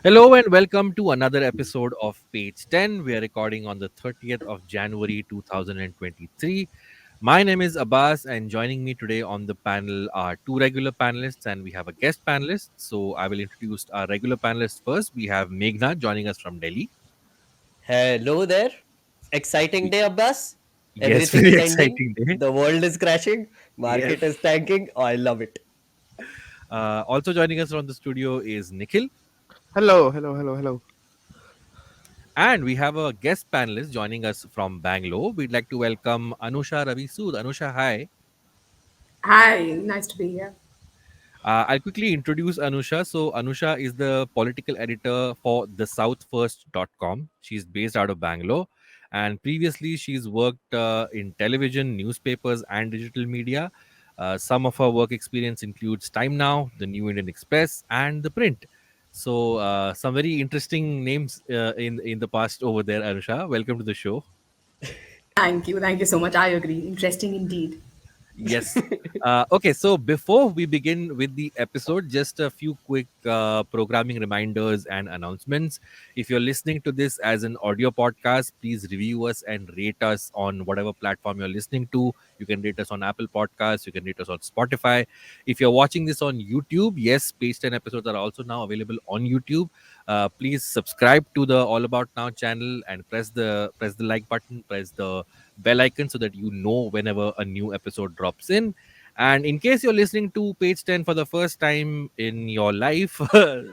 Hello and welcome to another episode of Page 10. We are recording on the 30th of January 2023. My name is Abbas, and joining me today on the panel are two regular panelists, and we have a guest panelist. So I will introduce our regular panelists first. We have Meghnad joining us from Delhi. Hello there. Exciting day, Abbas. Yes, very Everything's ending. exciting day. The world is crashing. Yes. Market is tanking. I love it. Also joining us from the studio is Nikhil. Hello, hello, hello, hello. And we have a guest panelist joining us from Bangalore. We'd like to welcome Anusha Ravi Sood. Anusha, hi. Hi, nice to be here. I'll quickly introduce Anusha. So, Anusha is the political editor for thesouthfirst.com. She's based out of Bangalore. And previously, she's worked in television, newspapers, and digital media. Some of her work experience includes Time Now, The New Indian Express, and The Print. So, some very interesting names in the past over there, Anusha. Welcome to the show. Thank you so much. I agree. Interesting indeed. Yes. Okay, so before we begin with the episode, just a few quick programming reminders and announcements. If you're listening to this as an audio podcast, please review us and rate us on whatever platform you're listening to. You can rate us on Apple Podcasts, you can rate us on Spotify. If you're watching this on YouTube, yes, Page 10 episodes are also now available on YouTube. Please subscribe to the All About Now channel and press the like button, press the bell icon so that you know whenever a new episode drops in. And in case you're listening to Page 10 for the first time in your life,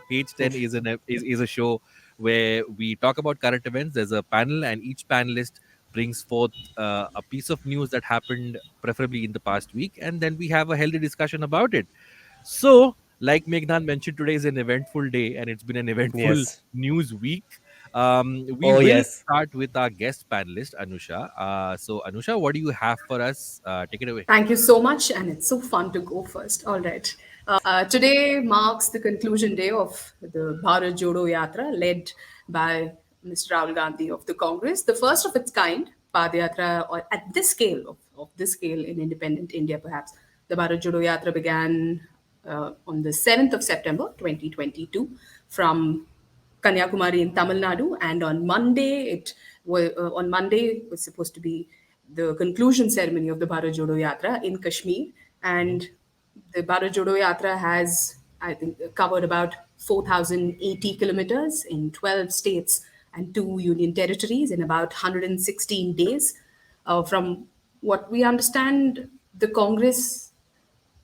Page 10 is a show where we talk about current events. There's a panel, and each panelist brings forth a piece of news that happened, preferably in the past week, and then we have a healthy discussion about it. So, like Meghnad mentioned, today is an eventful day, and it's been an eventful Yes. news week. We Oh, will yes. start with our guest panelist, Anusha. So, Anusha, what do you have for us? Take it away. Thank you so much, and it's so fun to go first. All right. Today marks the conclusion day of the Bharat Jodo Yatra led by Mr. Rahul Gandhi of the Congress, the first of its kind Padayatra, or at this scale of this scale in independent India, perhaps. The Bharat Jodo Yatra began on the 7th of September 2022 from Kanyakumari in Tamil Nadu, and on Monday it was supposed to be the conclusion ceremony of the Bharat Jodo Yatra in Kashmir, Mhm. and the Bharat Jodo Yatra has, I think, covered about 4,080 kilometers in 12 states and two union territories in about 116 days. From what we understand, the Congress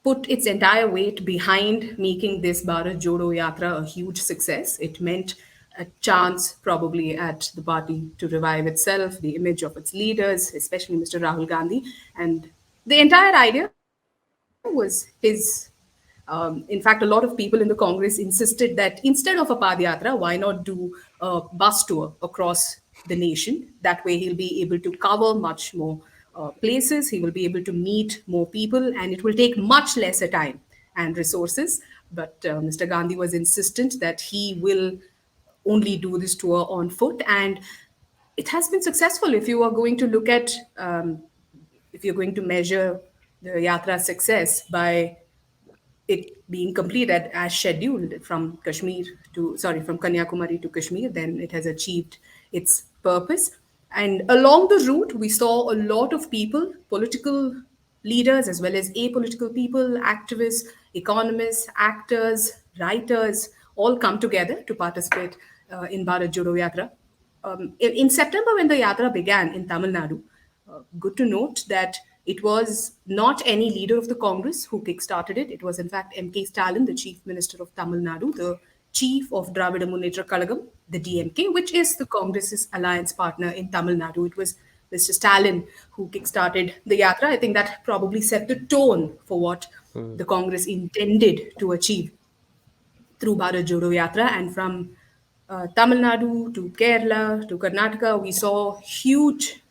put its entire weight behind making this Bharat Jodo Yatra a huge success. It meant a chance, probably, at the party to revive itself, the image of its leaders, especially Mr. Rahul Gandhi. And the entire idea was his. In fact, a lot of people in the Congress insisted that instead of a Padayatra, why not do a bus tour across the nation? That way, he'll be able to cover much more places, he will be able to meet more people, and it will take much lesser time and resources. But Mr. Gandhi was insistent that he will only do this tour on foot, and it has been successful. If you are going to look at, if you're going to measure the yatra success by it being completed as scheduled from from Kanyakumari to Kashmir, then it has achieved its purpose. And along the route, we saw a lot of people, political leaders as well as apolitical people, activists, economists, actors, writers, all come together to participate in Bharat Jodo Yatra. In September, when the yatra began in Tamil Nadu, good to note that it was not any leader of the Congress who kickstarted it. It was, in fact, M.K. Stalin, the Chief Minister of Tamil Nadu, the Chief of Dravida Munnetra Kalagam, the DMK, which is the Congress's alliance partner in Tamil Nadu. It was Mr. Stalin who kickstarted the yatra. I think that probably set the tone for what Hmm. the Congress intended to achieve through Bharat Jodo Yatra. And from Tamil Nadu to Kerala to Karnataka, we saw huge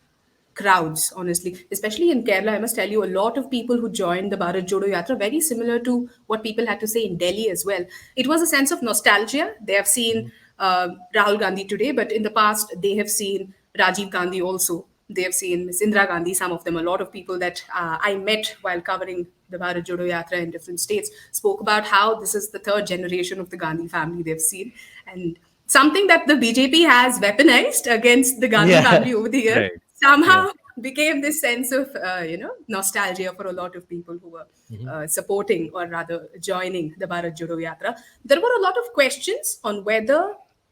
crowds, honestly, especially in Kerala. I must tell you, a lot of people who joined the Bharat Jodo Yatra, very similar to what people had to say in Delhi as well. It was a sense of nostalgia. They have seen Rahul Gandhi today, but in the past, they have seen Rajiv Gandhi also. They have seen Miss Indira Gandhi, some of them. A lot of people that I met while covering the Bharat Jodo Yatra in different states spoke about how this is the third generation of the Gandhi family they've seen. And something that the BJP has weaponized against the Gandhi Yeah. family over the years Right. Yeah. somehow became this sense of nostalgia for a lot of people who were Hmm. supporting or rather joining the Bharat Jodo Yatra. There were a lot of questions on whether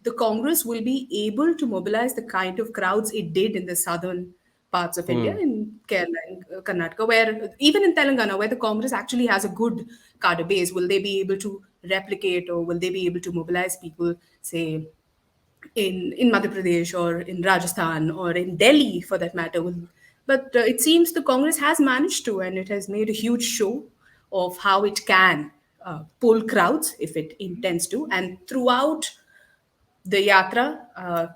the Congress will be able to mobilize the kind of crowds it did in the southern parts of India, Hmm. in Kerala and Karnataka, where even in Telangana, where the Congress actually has a good cadre base, will they be able to replicate or will they be able to mobilize people, say, in Madhya Pradesh or in Rajasthan or in Delhi for that matter? But it seems the Congress has managed to, and it has made a huge show of how it can pull crowds if it intends to. And throughout the yatra,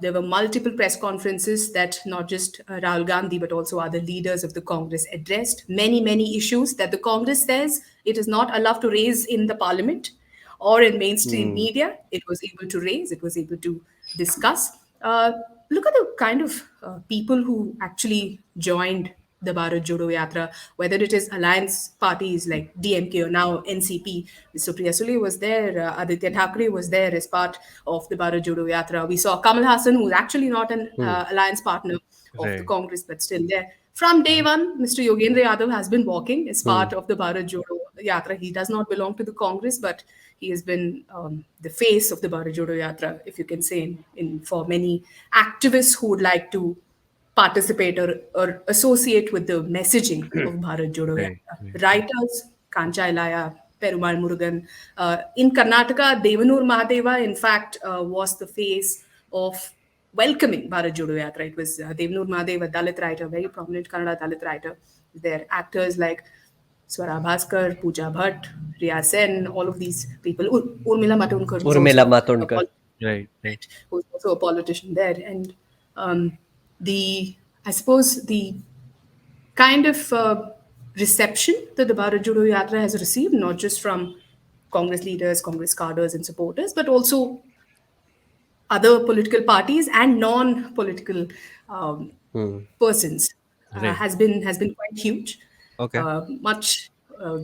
there were multiple press conferences that not just Rahul Gandhi but also other leaders of the Congress addressed. Many issues that the Congress says it is not allowed to raise in the parliament or in mainstream Hmm. media. It was able to raise, it was able to discuss. Uh, Look at the kind of people who actually joined the Bharat Jodo Yatra, whether it is alliance parties like DMK or now NCP. Supriya Sule was there, Aditya Thackeray was there as part of the Bharat Jodo Yatra. We saw Kamal Hassan, who's actually not an Hmm. alliance partner of the Right. Congress, but still there. From day Mhm. one, Mr. Yogendra Yadav has been walking as Hmm. part of the Bharat Jodo Yatra. He does not belong to the Congress, but he has been the face of the Bharat Jodo Yatra, if you can say, in for many activists who would like to participate or associate with the messaging of Bharat Jodo Right. Yatra. Writers, Kancha Ilaya, Perumal Murugan. In Karnataka, Devanur Mahadeva, in fact, was the face of welcoming Bharat Jodo Yatra. It was Devanur Mahadeva, Dalit writer, very prominent Kannada Dalit writer. There actors like Swara Bhaskar, Pooja Bhatt, Riya Sen, all of these people. Urmila Matondkar, who's Urmila also a Matondkar. Right. Right. who's also a politician there. And um, I suppose, the kind of reception that the Bharat Jodo Yatra has received, not just from Congress leaders, Congress cadres, and supporters, but also other political parties and non-political um, Hmm. persons, Right. has been quite huge. Okay. Much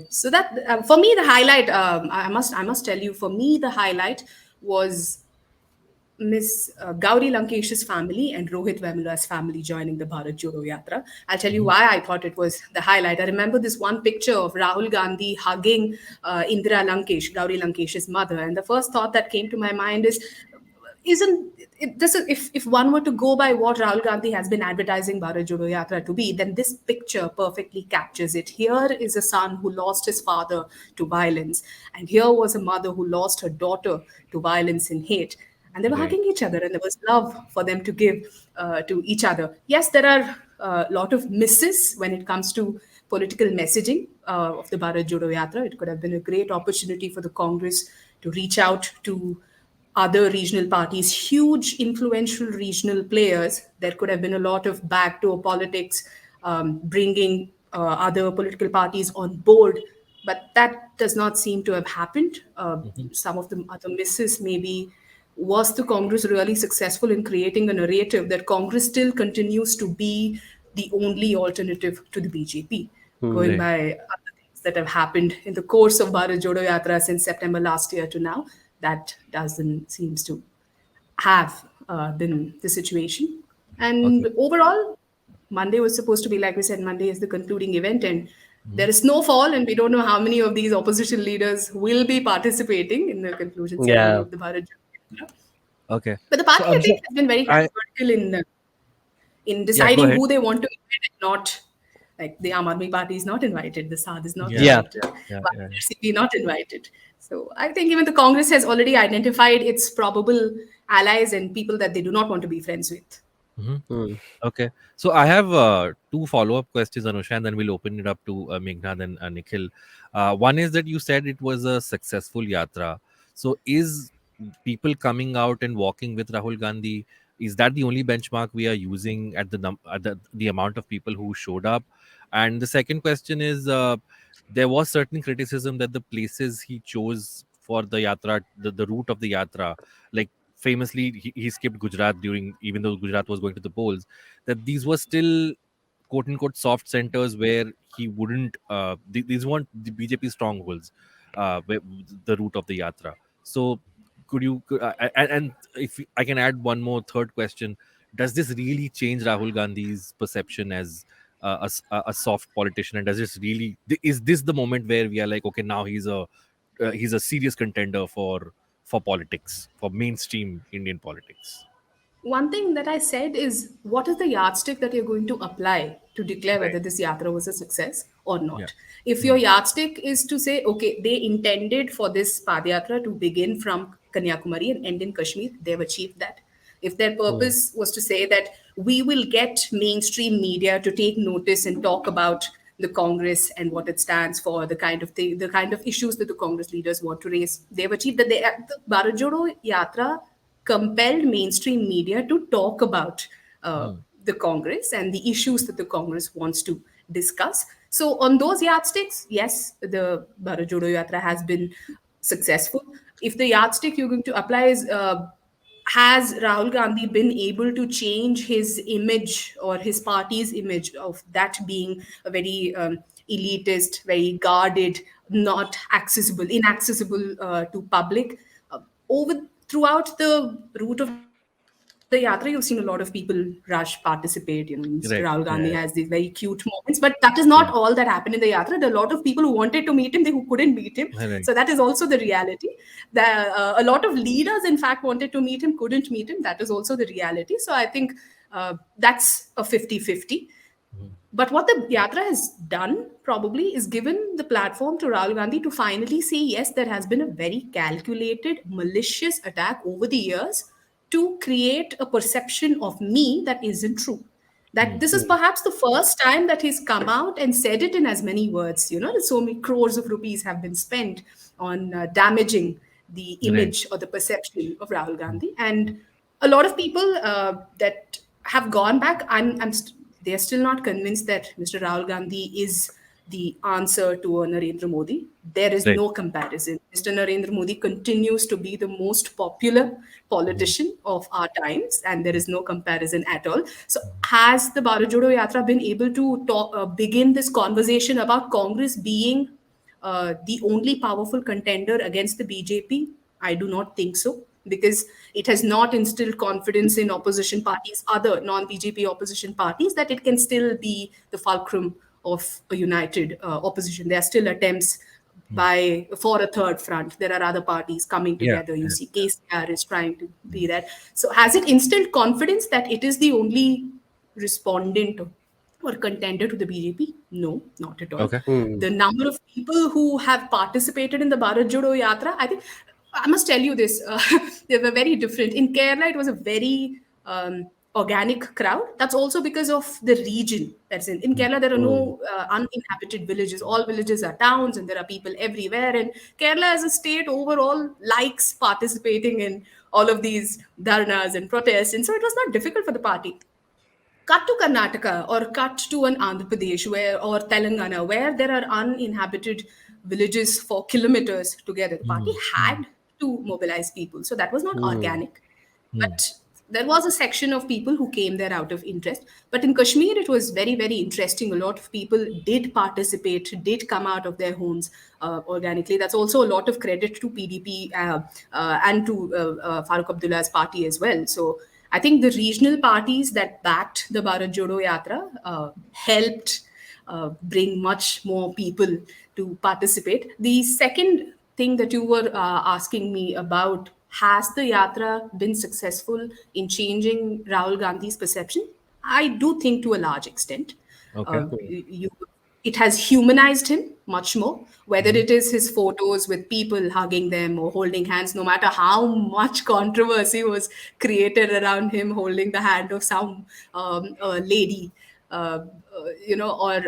so that for me the highlight, I must tell you, for me the highlight was Miss Gauri Lankesh's family and Rohit Vemula's family joining the Bharat Jodo Yatra. I'll tell you Mhm. why I thought it was the highlight. I remember this one picture of Rahul Gandhi hugging Indira Lankesh, Gauri Lankesh's mother, and the first thought that came to my mind is, isn't it, this is, if one were to go by what Rahul Gandhi has been advertising Bharat Jodo Yatra to be, then this picture perfectly captures it. Here is a son who lost his father to violence, and here was a mother who lost her daughter to violence and hate, and they were Right. hugging each other, and there was love for them to give to each other. Yes, there are a lot of misses when it comes to political messaging of the Bharat Jodo Yatra. It could have been a great opportunity for the Congress to reach out to other regional parties, huge influential regional players. There could have been a lot of backdoor politics, bringing other political parties on board, but that does not seem to have happened. Mhm. Some of the other misses maybe, was the Congress really successful in creating a narrative that Congress still continues to be the only alternative to the BJP, Hmm. going Right. by other things that have happened in the course of Bharat Jodo Yatra since September last year to now? That doesn't seems to have been the situation. Okay. And overall, Monday was supposed to be, like we said, Monday is the concluding event, and Mhm. there is snowfall, and we don't know how many of these opposition leaders will be participating in the conclusion ceremony Yeah. of the Bharat Jodo Yatra. Okay. But the So, party, I Anusha, think, has been very I categorical in yeah, go deciding ahead. who they want to invite and not. Like the Aam Aadmi Party is not invited, the Saad is not Yeah. Yeah. invited, Yeah. Yeah. YRCP not invited. So I think even the Congress has already identified its probable allies and people that they do not want to be friends with. Mhm. Hmm. Okay. So I have two follow-up questions, Anusha, and then we'll open it up to Meghnad and Nikhil. One is that you said it was a successful yatra. So is people coming out and walking with Rahul Gandhi, is that the only benchmark we are using at the amount of people who showed up? And the second question is, there was certain criticism that the places he chose for the yatra, the route of the yatra, like famously he skipped Gujarat during, even though Gujarat was going to the polls, that these were still quote unquote soft centers where he wouldn't these weren't the BJP strongholds, the route of the yatra. So and if I can add one more third question, does this really change Rahul Gandhi's perception as a soft politician, and does this really, is this the moment where we are like, okay, now he's a serious contender for politics, for mainstream Indian politics? One thing that I said is, what is the yardstick that you're going to apply to declare Right. whether this yatra was a success or Yeah. not? If your Hmm. yardstick is to say, okay, they intended for this Padayatra to begin from Kanyakumari and end in Kashmir, they've achieved that. If their Hmm. purpose was to say that we will get mainstream media to take notice and talk about the Congress and what it stands for, the kind of thing, the kind of issues that the Congress leaders want to raise, they've achieved that. The Bharat Jodo Yatra compelled mainstream media to talk about Hmm. the Congress and the issues that the Congress wants to discuss. So, on those yardsticks, yes, the Bharat Jodo Yatra has been successful. If the yardstick you're going to apply is, has Rahul Gandhi been able to change his image or his party's image of that being a very elitist, very guarded, not accessible, inaccessible to public? Over throughout the route of the yatra, you've seen a lot of people rush, participate. Rahul Gandhi has these Right. very Yeah. cute moments, but that is not all that happened in the yatra. There are a lot of people who wanted to meet him, who couldn't meet him. So that is also the Right. reality. A lot of leaders, in fact, wanted to meet him, couldn't meet him. That is also the reality. So I think that's a 50-50. Hmm. But what the Yatra has done probably is given the platform to Rahul Gandhi to finally say, yes, there has been a very calculated, malicious attack over the years to create a perception of me that isn't true. That Hmm. this is perhaps the first time that he's come out and said it in as many words. You know, that so many crores of rupees have been spent on damaging the Right. image or the perception of Rahul Hmm. Gandhi. And a lot of people that have gone back, they're still not convinced that Mr. Rahul Gandhi is the answer to a Narendra Modi. There is Right. no comparison. Mr. Narendra Modi continues to be the most popular Hmm. politician of our times, and there is no comparison at all. So, has the Bharat Jodo Yatra been able to begin this conversation about Congress being the only powerful contender against the BJP? I do not think so, because it has not instilled confidence in opposition parties, other non BJP opposition parties, that it can still be the fulcrum of a united opposition. There are still attempts Hmm. by for a third front. There are other parties coming Yeah. together. You Yeah. see, KCR is trying to be that. So, has it instilled confidence that it is the only respondent or contender to the BJP? No, not at all. Okay. Hmm. The number of people who have participated in the Bharat Jodo Yatra, I think, I must tell you this, they were very different. In Kerala, it was a very organic crowd. That's also because of the region that's in. In Hmm. Kerala, there are Hmm. no uninhabited villages. All villages are towns, and there are people everywhere. And Kerala, as a state, overall likes participating in all of these dharnas and protests. And so it was not difficult for the party. Cut to Karnataka or cut to an Andhra Pradesh where or Telangana where there are uninhabited villages for kilometers together. The party Hmm. Hmm. had to mobilize people. So that was not Hmm. organic. Hmm. But there was a section of people who came there out of interest. But in Kashmir, it was very, very interesting. A lot of people did participate, did come out of their homes organically. That's also a lot of credit to PDP and to Farooq Abdullah's party as well. So I think the regional parties that backed the Bharat Jodo Yatra helped bring much more people to participate. The second thing that you were asking me about, has the yatra been successful in changing Rahul Gandhi's perception? I do think to a large extent. Okay. You, it has humanized him much more, whether Hmm. it is his photos with people hugging them or holding hands, no matter how much controversy was created around him holding the hand of some lady, or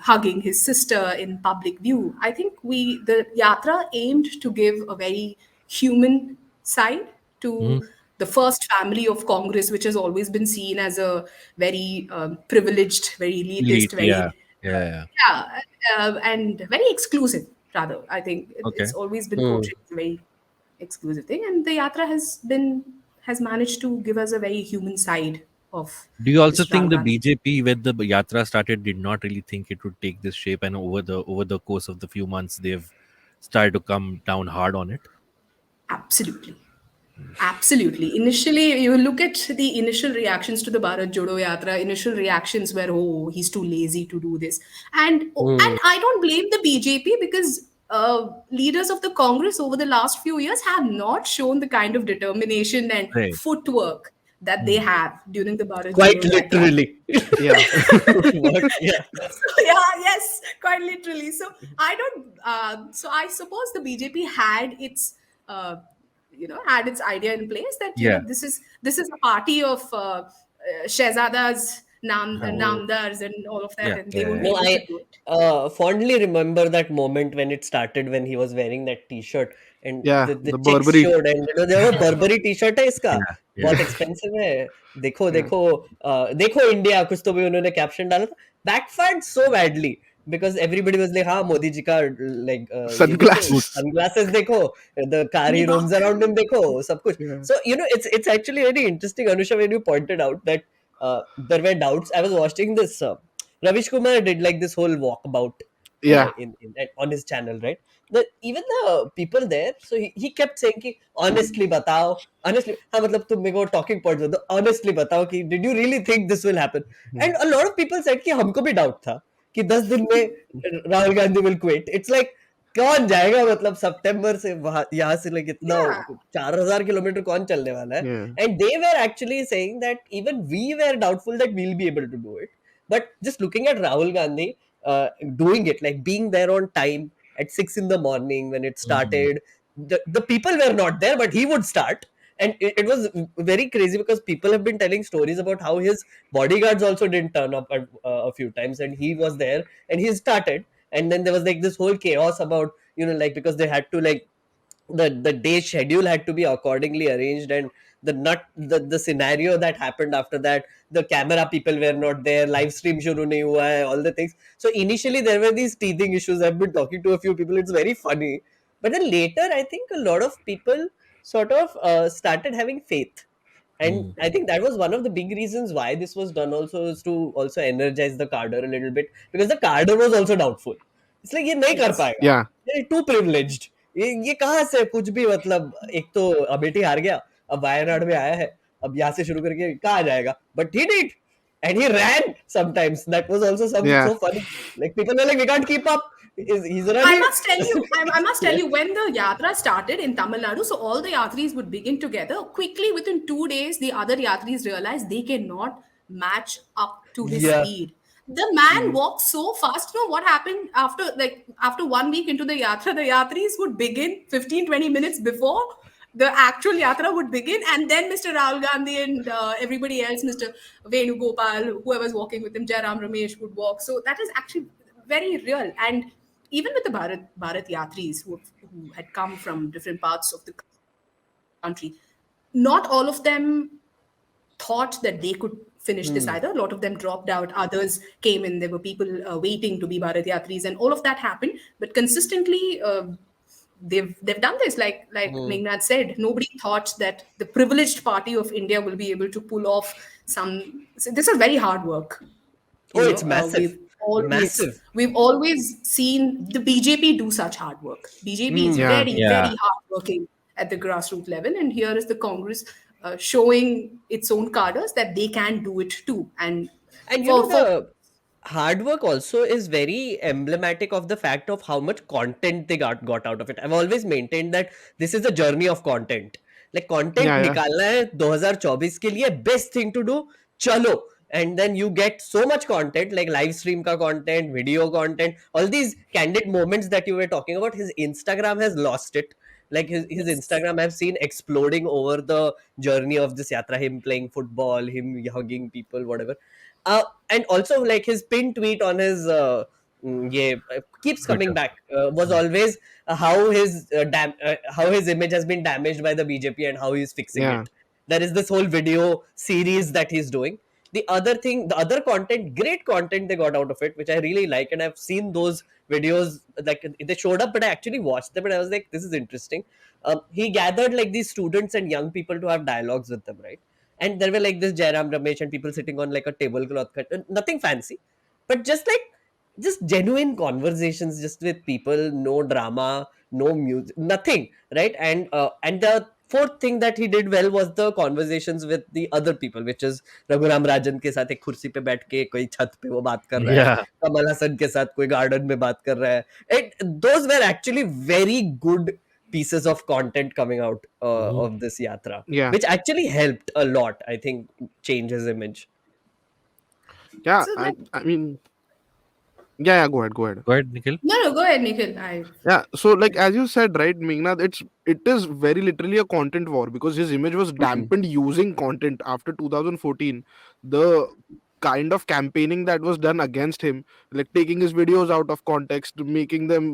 hugging his sister in public view. I think the yatra aimed to give a very human side Hmm. to the first family of Congress, which has always been seen as a very privileged, very elitist, Elite. Yeah. very Yeah. Yeah. yeah, and very exclusive. Rather, I think it's Okay. always been Hmm. portrayed as a very exclusive thing, and the yatra has managed to give us a very human side of Do you also Mr. think Rahul the Gandhi. BJP, when the yatra started, did not really think it would take this shape, and over the course of the few months, they've started to come down hard on it? Absolutely. Absolutely. Initially, you look at the initial reactions to the Bharat Jodo Yatra. Initial reactions were, "Oh, he's too lazy to do this," and Hmm. I don't blame the BJP because leaders of the Congress over the last few years have not shown the kind of determination and Right. footwork that they Hmm. have during the Bharat Quite Jodo Yatra. literally. Yeah. What? Yeah. Yeah, yes, quite literally. So I don't. So I suppose the BJP had its, had its idea in place that Yeah. this is a party of Shehzadas, Oh, Namdars, and all of that, yeah. and they Yeah. won't Yeah. be No, able to I do it. fondly remember that moment when it started, when he was wearing that T-shirt and Yeah. the The chicks Burberry. showed, and there were Burberry T-shirt है इसका, Yeah. बहुत Yeah. expensive है, देखो Yeah. देखो देखो India, कुछ तो भी उन्होंने caption डाला था, backfired so badly because everybody was like, हाँ मोदी जी का like ये देखो, Suit. Sunglasses. sunglasses देखो, the car he roams Niqab. around in देखो, सब कुछ. Yeah. So it's actually very interesting, Anusha, when you pointed out that there were doubts. I was watching this. Ravish Kumar did like this whole walkabout Yeah. on his channel, right? Even the people there, so he kept saying कि honestly बताओ, honestly, हाँ मतलब तुम मेरे को talking points दो, honestly बताओ कि did you really think this will happen? Hmm. And a lot of people said कि हमको भी doubt था कि 10 दिन में Rahul Gandhi will quit. It's like कौन जाएगा, मतलब सितंबर से वहां यहाँ से like इतना Yeah. 4,000 किलोमीटर कौन चलने वाला है? Yeah. And they were actually saying that even we were doubtful that we'll be able to do it. But just looking at Rahul Gandhi doing it, like being there on time at 6 in the morning when it Hmm. started, the people were not there, but he would start. And it was very crazy because people have been telling stories about how his bodyguards also didn't turn up a few times, and he was there and he started. And then there was like this whole chaos about, like because they had to like the day schedule had to be accordingly arranged, and the scenario that happened after that, the camera people were not there, live stream shuru nahi hua hai, all the things. So initially there were these teething issues. I've been talking to a few people, it's very funny, but then later I think a lot of people sort of started having faith. And Hmm. I think that was one of the big reasons why this was done, also is to also energize the cadre a little bit, because the cadre was also doubtful. It's like ये नहीं कर Yes. पाएगा, Yeah. ये too privileged, ये कहाँ से कुछ भी, मतलब एक तो अमेठी हार गया, अब वायनाड में आया है, अब यहाँ से शुरू करके कहाँ जाएगा, but he did, and he ran sometimes. That was also Yeah. so funny. Like people were like, we can't keep up. He's I running. must tell you, I must tell Yeah. you, when the yatra started in Tamil Nadu, so all the yatris would begin together. Quickly, within 2 days, the other yatris realized they cannot match up to his Yeah. speed. The man Mm. walked so fast. You know what happened after 1 week into the yatra, the yatris would begin 15-20 minutes before the actual yatra would begin, and then Mr. Rahul Gandhi and everybody else, Mr. Venu Gopal, whoever's walking with him, Jairam Ramesh would walk. So that is actually very real. And even with the Bharat Yatris who had come from different parts of the country, not all of them thought that they could finish this Mm. either. A lot of them dropped out. Others came in. There were people waiting to be Bharat Yatris, and all of that happened. But consistently, they've done this. Like Mm. Meghnad said, nobody thought that the privileged party of India will be able to pull off some. So this is very hard work. Oh, it's massive, We've always massive. we've always seen the BJP do such hard work. BJP is Mm. Yeah. very Yeah. very hardworking at the grassroots level, and here is the Congress showing its own cadres that they can do it too. And And for the hard work also is very emblematic of the fact of how much content they got out of it. I've always maintained that this is a journey of content. Like content Yeah. Yeah. निकालना है 2024 के लिए, best thing to do, चलो. And then you get so much content, like live stream ka content, video content, all these candid moments that you were talking about. His Instagram has lost it. Like his yes, Instagram I've seen exploding over the journey of this yatra, him playing football, him hugging people, whatever. And also like his pin tweet on his yeah, keeps coming Twitter. back, was always how his image has been damaged by the BJP and how he's fixing Yeah. it. There is this whole video series that he's doing. The other thing, the other content, great content they got out of it, which I really like, and I've seen those videos, like they showed up, but I actually watched them and I was like, this is interesting. He gathered like these students and young people to have dialogues with them, right? And there were like this Jairam Ramesh and people sitting on like a tablecloth cut, nothing fancy, but just like just genuine conversations just with people, no drama, no music, nothing, right? And the fourth thing that he did well was the conversations with the other people, which is Raghuram Rajan के साथ एक कुर्सी पे बैठ के कोई छत पे वो बात कर रहा है, Yeah. कमल हसन के साथ कोई गार्डन में बात कर रहा है. Those were actually very good pieces of content coming out Mhm. of this yatra, Yeah, which actually helped a lot, I think, change his image. yeah. So I mean, yeah. Go ahead. Go ahead. Go ahead, Nikhil. no, go ahead, Nikhil. I Yeah. So, like as you said, right, Meghnad, it is very literally a content war because his image was Mhm. dampened using content after 2014. The kind of campaigning that was done against him, like taking his videos out of context, making them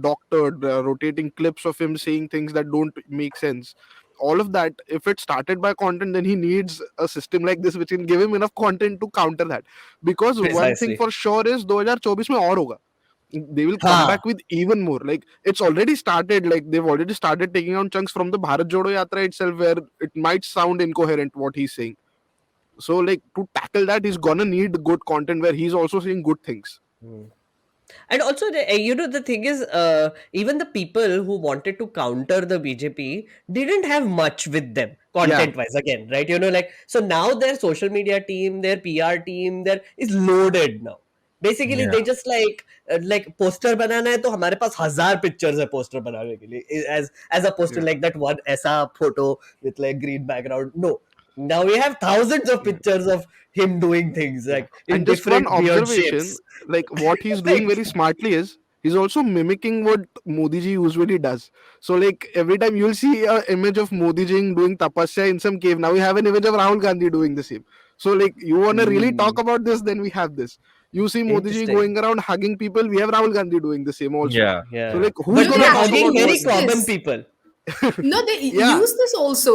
doctored, rotating clips of him saying things that don't make sense. All of that, if it started by content, then he needs a system like this which can give him enough content to counter that. Because one thing Precisely. for sure is 2024 में और होगा. They will come हाँ. back with even more. Like it's already started. Like they've already started taking out chunks from the Bharat Jodo Yatra itself, where it might sound incoherent what he's saying. So like to tackle that, he's gonna need good content where he's also saying good things. Hmm. And also, the thing is, even the people who wanted to counter the BJP didn't have much with them, Yeah, content wise, again, right? Like, so now their social media team, their PR team, there is loaded now. Basically, Yeah. they just like poster बनाना है तो हमारे पास 1,000 pictures है poster बनाने के लिए, as opposed to yeah, like that one ऐसा photo with like green background. No, now we have thousands of yeah, pictures of him doing things yeah. like And in just one different weird observation, shapes. like what he's doing Right. very smartly is he's also mimicking what Modi ji usually does. So like every time you'll see a image of Modi ji doing tapasya in some cave, now we have an image of Rahul Gandhi doing the same. So like you wanna really talk Mm, about this, then we have this. You see Modi ji interesting. going around hugging people, we have Rahul Gandhi doing the same also. Yeah. So Yeah. like who's But no, they gonna talk actually hugging about what? very use common this. people. No, they Yeah, use this also.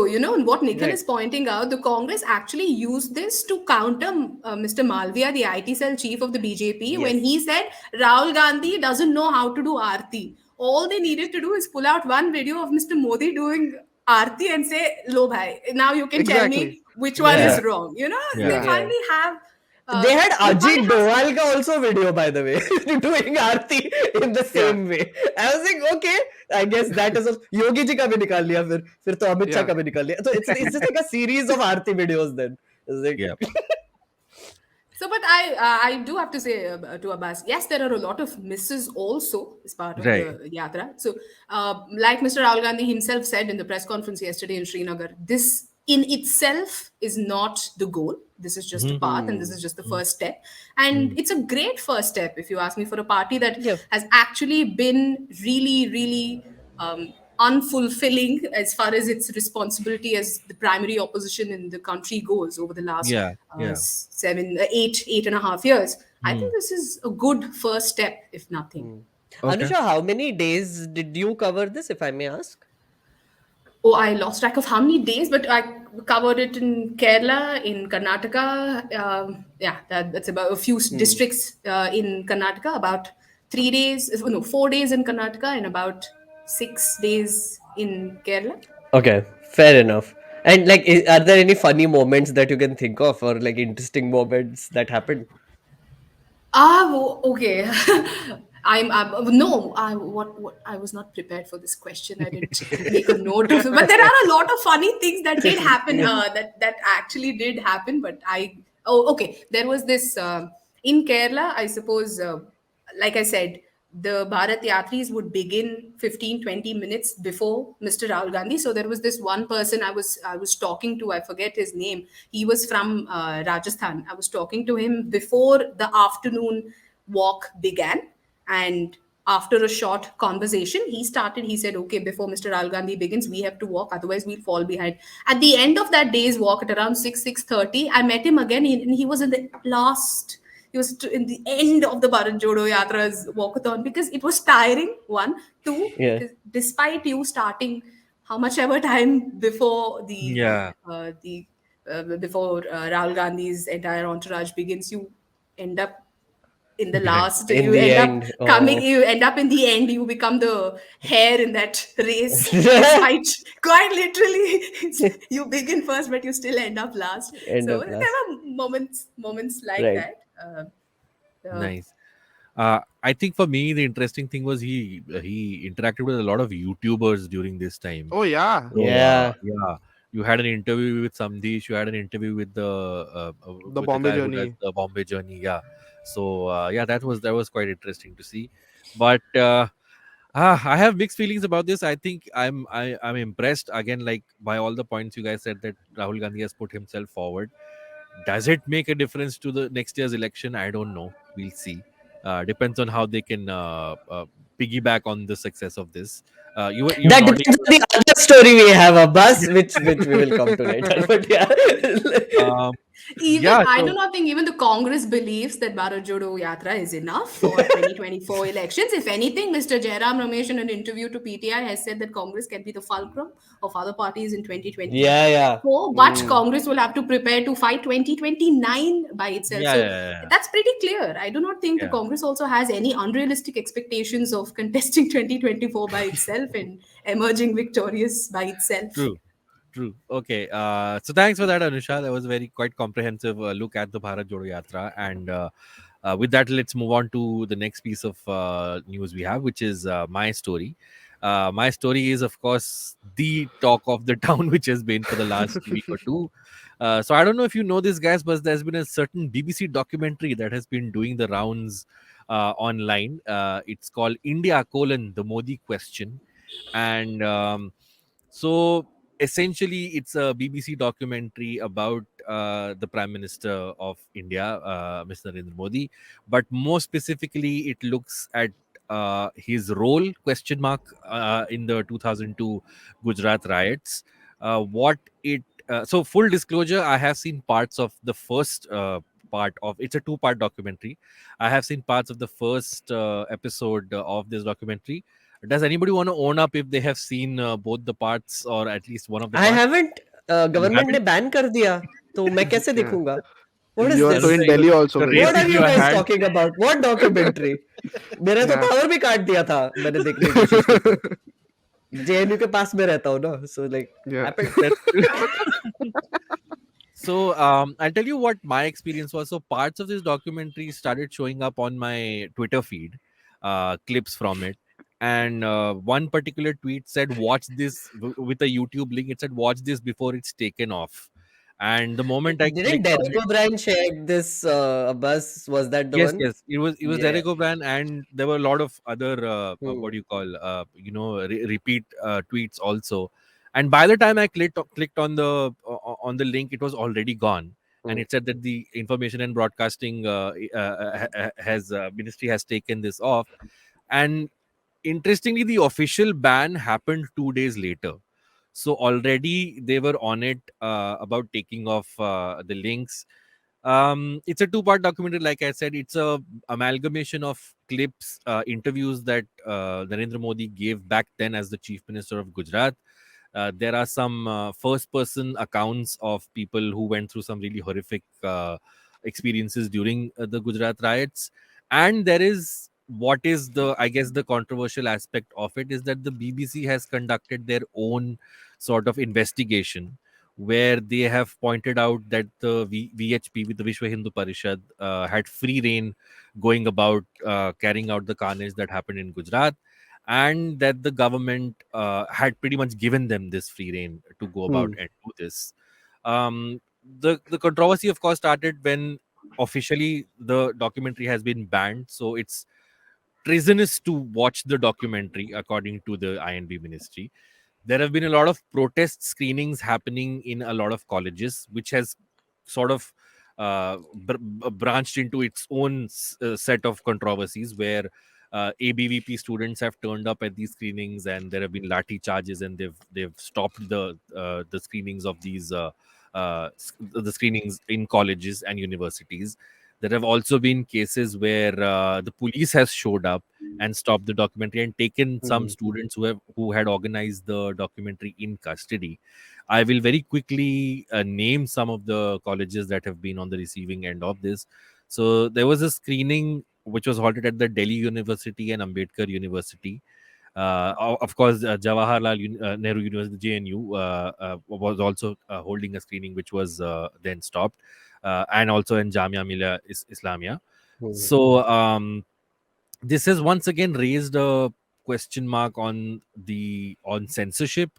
What Nikhil Right. is pointing out, the Congress actually used this to counter Mr. Malviya, the IT cell chief of the BJP, when Yes. he said Rahul Gandhi doesn't know how to do Aarti. All they needed to do is pull out one video of Mr. Modi doing Aarti and say, Lo bhai, now you can tell exactly. me which one Yeah. is Yeah. wrong. They Yeah. Yeah. finally have, They had they finally Ajit have Doval ka also video, by the way, doing Aarti in the Yeah, same way. I was like, okay, I guess that is Yogi ji ka bhi nikal liya फिर तो Amit Shah yeah, का भी निकाल लिया. So it's just like a series of Aarti videos then. It's Yeah. like, So, but I do have to say to Abbas, yes, there are a lot of misses also as part of Right. the yatra. So, like Mr. Rahul Gandhi himself said in the press conference yesterday in Srinagar, this in itself is not the goal. This is just a Mhm. path, and this hmm. is just the Mhm. first step. And Mhm. it's a great first step, if you ask me, for a party that Yeah. has actually been really, really unfulfilling as far as its responsibility as the primary opposition in the country goes over the last Yeah. Yeah. 8.5 years. I Mm. think this is a good first step, if nothing. Hmm. Okay. Anusha, how many days did you cover this, if I may ask? Oh, I lost track of how many days, but I covered it in Kerala, in Karnataka. Yeah, that's about a few Hmm. districts in Karnataka, about 3 days, no, 4 days in Karnataka, and about 6 days in Kerala. Okay, fair enough. And like, are there any funny moments that you can think of, or like interesting moments that happened? Okay. No. What I was not prepared for this question. I didn't make a note of it. But there are a lot of funny things that did happen. Yeah. That actually did happen. But okay. There was this in Kerala. I suppose, like I said, the Bharat Yatris would begin 15, 20 minutes before Mr. Rahul Gandhi. So there was this one person I was talking to. I forget his name. He was from Rajasthan. I was talking to him before the afternoon walk began, and after a short conversation, he said, okay, before Mr. Rahul Gandhi begins, we have to walk, otherwise we'll fall behind. At the end of that day's walk at around 6:30, I met him again, and he was in the last, he was in the end of the Bharat Jodo Yatra's walkathon, because it was tiring, one. Two, Yeah. because despite you starting how much ever time before Yeah. before Rahul Gandhi's entire entourage begins, you end up in the Behind. last, In you the end up end, coming, oh. you end up in the end, you become the hare in that race, despite, quite literally, you begin first but you still end up last. End So up there last. were moments like Right. that. Uh, Nice. I think for me the interesting thing was he interacted with a lot of YouTubers during this time. Oh yeah. So Yeah. yeah, you had an interview with Samdesh. You had an interview The with the Bombay guy who does journey. the Bombay Journey. Yeah. So yeah, that was quite interesting to see. But I have mixed feelings about this. I think I'm impressed again, like by all the points you guys said that Rahul Gandhi has put himself forward. Does it make a difference to the next year's election? I don't know. We'll see. Depends on how they can piggyback on the success of this. You were That nodding. depends on the other story we have, Abbas, which we will come to later. But yeah. Um, Even yeah. I do So not think even the Congress believes that Bharat Jodo Yatra is enough for 2024 elections. If anything, Mr. Jairam Ramesh in an interview to PTI has said that Congress can be the fulcrum of other parties in Yeah, yeah. 2024, but Mm. Congress will have to prepare to fight 2029 by itself. yeah, So yeah, yeah, that's pretty clear. I do not think the yeah. Congress also has any unrealistic expectations of contesting 2024 by itself and emerging victorious by itself. True. True. Okay. So thanks for that, Anusha. That was a very quite comprehensive look at the Bharat Jodo Yatra. And with that, let's move on to the next piece of news we have, which is my story. My story is, of course, the talk of the town, which has been for the last week or two. So I don't know if you know this, guys, but there's been a certain BBC documentary that has been doing the rounds online. It's called India: The Modi Question, and so essentially it's a BBC documentary about the Prime Minister of India, Mr. Narendra Modi, but more specifically it looks at his role, question mark, in the 2002 Gujarat riots. What it So full disclosure, I have seen parts of the first part of it's a two-part documentary. I have seen parts of the first episode of this documentary. Does anybody want to own up if they have seen both the parts or at least one of the I parts? haven't. You government ने haven't? Ban कर दिया तो मैं कैसे Yeah. देखूंगा? What is You are Then so this? in you Delhi also, you're bhaiya. What are raising you your guys hand. talking about? What documentary? मेरे तो Yeah. Power भी काट दिया था मैंने देखने की कोशिश की तो जेएनयू के पास में रहता हूँ ना so like Yeah. happened. That's so I'll tell you what my experience was. So parts of this documentary started showing up on my Twitter feed, clips from it. And one particular tweet said, "Watch this," with a YouTube link. It said, "Watch this before it's taken off." And the moment I Didn't clicked on Derek it, O'Brien share this Abbas? Was that the yes, one? yes, it was Yeah. Derek O'Brien, and there were a lot of other what Hmm. do you call repeat tweets also. And by the time I clicked on the link, it was already gone, and Hmm. it said that the information and broadcasting has ministry has taken this off. And interestingly, the official ban happened 2 days later. So already they were on it about taking off the links. It's a two-part documentary. Like I said, it's a amalgamation of clips, interviews that Narendra Modi gave back then as the chief minister of Gujarat. There are some first-person accounts of people who went through some really horrific experiences during the Gujarat riots. And there is what is the, I guess, the controversial aspect of it is that the BBC has conducted their own sort of investigation where they have pointed out that the VHP, with the Vishwa Hindu Parishad, had free reign going about carrying out the carnage that happened in Gujarat, and that the government had pretty much given them this free reign to go about Hmm. and do this. The controversy, of course, started when officially the documentary has been banned. So it's treasonous to watch the documentary, according to the INB ministry. There have been a lot of protest screenings happening in a lot of colleges, which has sort of branched into its own set of controversies where ABVP students have turned up at these screenings, and there have been lathi charges, and they've stopped the screenings of these the screenings in colleges and universities. There have also been cases where the police has showed up and stopped the documentary and taken some Hmm. students who had organized the documentary in custody. I will very quickly name some of the colleges that have been on the receiving end of this. So there was a screening which was halted at the Delhi University and Ambedkar University. Of course, Jawaharlal Nehru University, JNU, was also holding a screening, which was then stopped, and also in Jamia Millia Islamia. Hmm. So this has once again raised a question mark on the on censorship,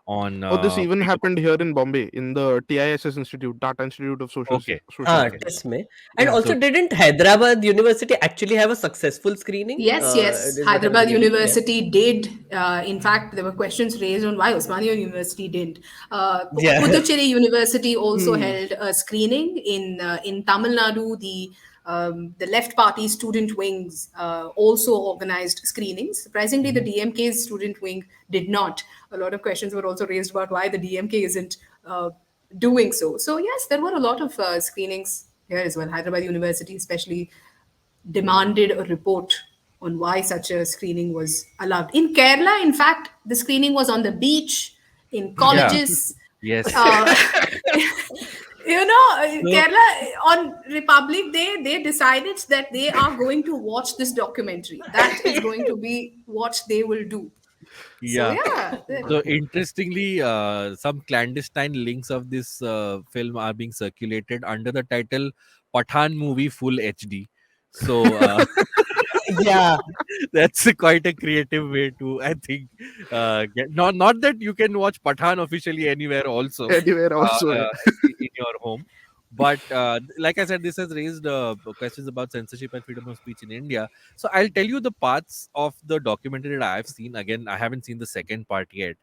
on Oh, this even freedom of. happened here in Bombay in the TISS Institute, Tata Institute of Okay, Social हाँ, okay, Studies. TISS में. And Yeah. also, so didn't Hyderabad University actually have a successful screening? Yes, yes. Is what I was Hyderabad reading. Yeah. University did. In fact, there were questions raised on why Osmania University didn't. Yeah. Puducherry University also Hmm. held a screening in Tamil Nadu. The left party student wings also organized screenings. Surprisingly, the mhm. DMK's student wing did not. A lot of questions were also raised about why the DMK isn't doing so. So yes, there were a lot of screenings here as well. Hyderabad University, especially, demanded a report on why such a screening was allowed. In Kerala, in fact, the screening was on the beach, in Yeah, colleges. yes. Uh, So Kerala on Republic Day, they decided that they are going to watch this documentary. That is going to be what they will do. So yeah. yeah, So interestingly, some clandestine links of this film are being circulated under the title Pathan movie full HD. So Yeah. that's quite a creative way to, I think, get, not that you can watch Pathan officially anywhere also, Anywhere uh, also. uh, Yeah. in your home. But like I said, this has raised questions about censorship and freedom of speech in India. So I'll tell you the parts of the documentary that I've seen. Again, I haven't seen the second part yet,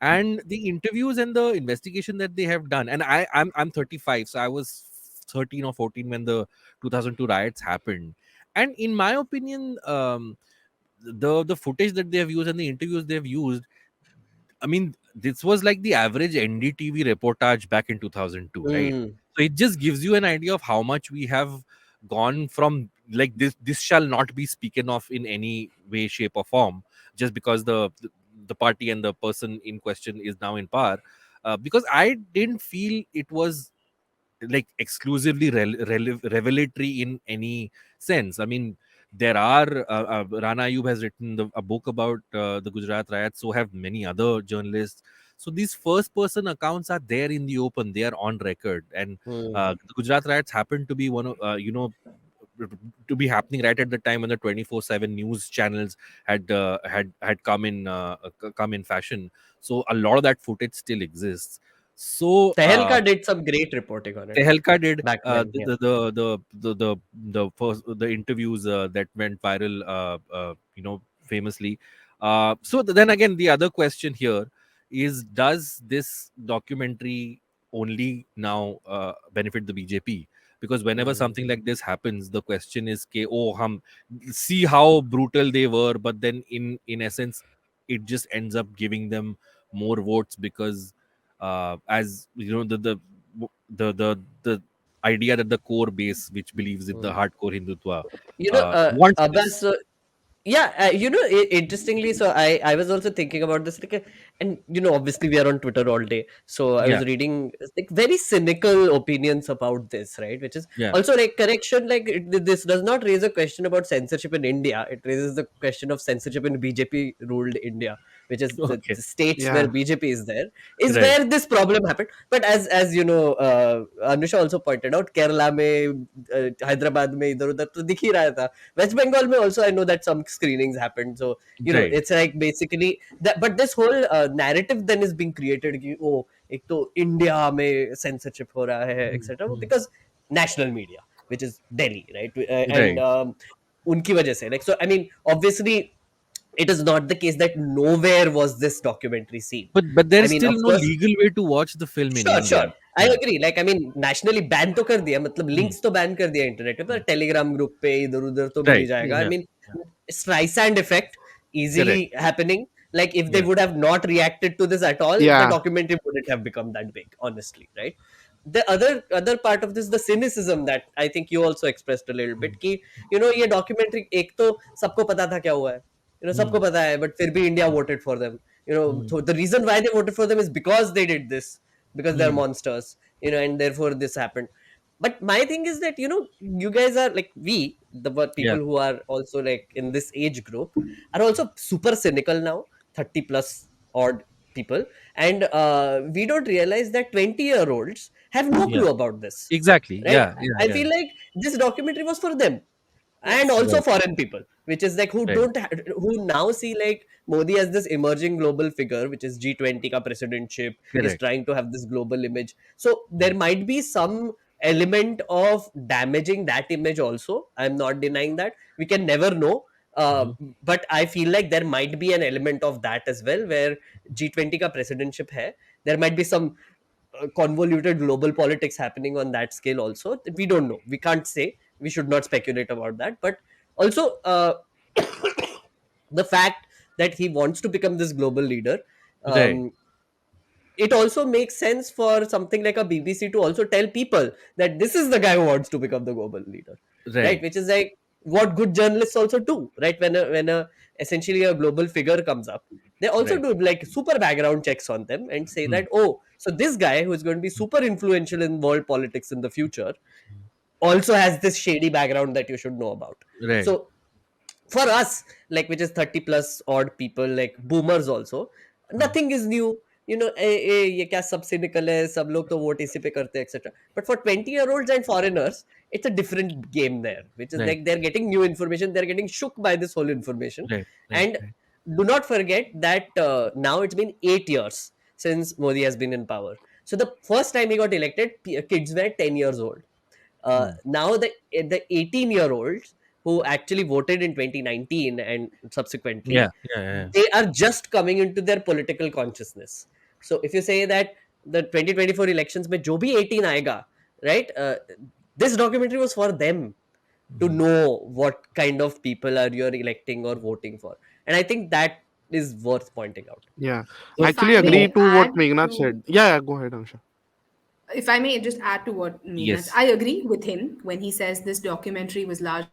and the interviews and the investigation that they have done. And I'm 35, so I was 13 or 14 when the 2002 riots happened. And in my opinion, the footage that they have used and the interviews they have used, I mean, this was like the average NDTV reportage back in 2002, right? Hmm. So it just gives you an idea of how much we have gone from, like, this shall not be spoken of in any way, shape, or form, just because the party and the person in question is now in power. Because I didn't feel it was like exclusively revelatory in any sense. I mean, there are Rana Ayub has written a book about the Gujarat riots. So have many other journalists. So these first person accounts are there in the open. They are on record, and Hmm. the Gujarat riots happen to be one of to be happening right at the time when the 24/7 news channels had come in fashion. So a lot of that footage still exists. So Tehelka did some great reporting on it Tehelka did back then. Yeah. the first the interviews that went viral, famously. So then again, the other question here is: does this documentary only now benefit the BJP? Because whenever Hmm. something like this happens, the question is, "Ke oh, hum see how brutal they were," but then in essence, it just ends up giving them more votes because, as you know, the idea that the core base, which believes in the Hmm. hardcore Hindutva, wants Abbas, this. yeah, interestingly, so I was also thinking about this, like, and obviously we are on Twitter all day, so I Yeah, was reading like very cynical opinions about this, right? Which is yeah. also like correction, like this does not raise a question about censorship in India. It raises the question of censorship in BJP ruled India, which is Okay, the states where Yeah. BJP is there, is right, where this problem happened. But as you know, Anusha also pointed out, Kerala में, Hyderabad में इधर उधर तो दिख ही रहा था. West Bengal mein also I know that some screenings happened. So right. it's like basically that. But this whole narrative then is being created. कि, oh, एक तो India में censorship हो रहा है, Mm, etc. mm, Because national media, which is Delhi, right? And right. उनकी वजह से, like, so I mean, obviously it is not the case that nowhere was this documentary seen. But there I is mean, still of no course, legal way to watch the film in sure India. Sure I Yeah. Agree, like I mean nationally ban तो कर दिया, मतलब Mm, links तो ban कर दिया internet पे, पर mm. Telegram group पे इधर उधर तो मिल ही Right. जाएगा. I Yeah. Mean Yeah. Streisand effect easily Correct. happening. Like if they Yeah. would have not reacted to this at all, the Yeah. documentary wouldn't have become that big, honestly, right? The other part of this, the cynicism that I think you also expressed a little bit, Mm, कि ये documentary एक तो सबको पता था क्या हुआ है, सबको mm, पता है, but फिर भी India mm, voted for them. mm, So the reason why they voted for them is because they did this, because they're mm. monsters, and therefore this happened. But my thing is that you guys are like, Yeah. people who are also like in this age group are also super cynical now, 30 plus odd people, and we don't realize that 20-year-olds have no Yeah. clue about this, Exactly. right? Yeah. Yeah. I Yeah. feel like this documentary was for them and Yes. also Right. foreign people, which is like Right. who now see like Modi as this emerging global figure, which is G20 ka presidentship, is Correct. trying to have this global image. So Mm. there might be some element of damaging that image also. I'm not denying that. We can never know. Uh, Mhm. but I feel like there might be an element of that as well, where G20 ka presidentship hai. There might be some convoluted global politics happening on that scale also. We don't know. We can't say. We should not speculate about that. But also, the fact that he wants to become this global leader, Right. um, it also makes sense for something like a BBC to also tell people that this is the guy who wants to become the global leader, right? Right. Which is like what good journalists also do, right? When a essentially a global figure comes up, they also Right. do like super background checks on them and say Hmm. that, oh, so this guy who is going to be super influential in world politics in the future also has this shady background that you should know about. Right. So for us, like which is 30 plus odd people, like boomers also, Hmm. nothing is new. ये क्या सब cynical है, सब लोग तो vote इसी पे करते हैं, etc. But for 20-year-olds and foreigners, it's a different game there, which is Right. like they're getting new information, they're getting shook by this whole information. Right. Right. And Right. do not forget that now it's been 8 years since Modi has been in power. So the first time he got elected, kids were 10 years old. Hmm. Now the 18-year-olds who actually voted in 2019 and Yeah. subsequently, Yeah. Yeah. they are just coming into their political consciousness. So if you say that the 2024 elections mein jo bhi 18 aayega, right, this documentary was for them to Hmm. know what kind of people are you're electing or voting for, and I think that is worth pointing out. Yeah, I So, If actually I agree may to what add Meghnad to said. Yeah, yeah, go ahead, Anusha. if I may just add to what Meghnad, yes. I agree with him when he says this documentary was largely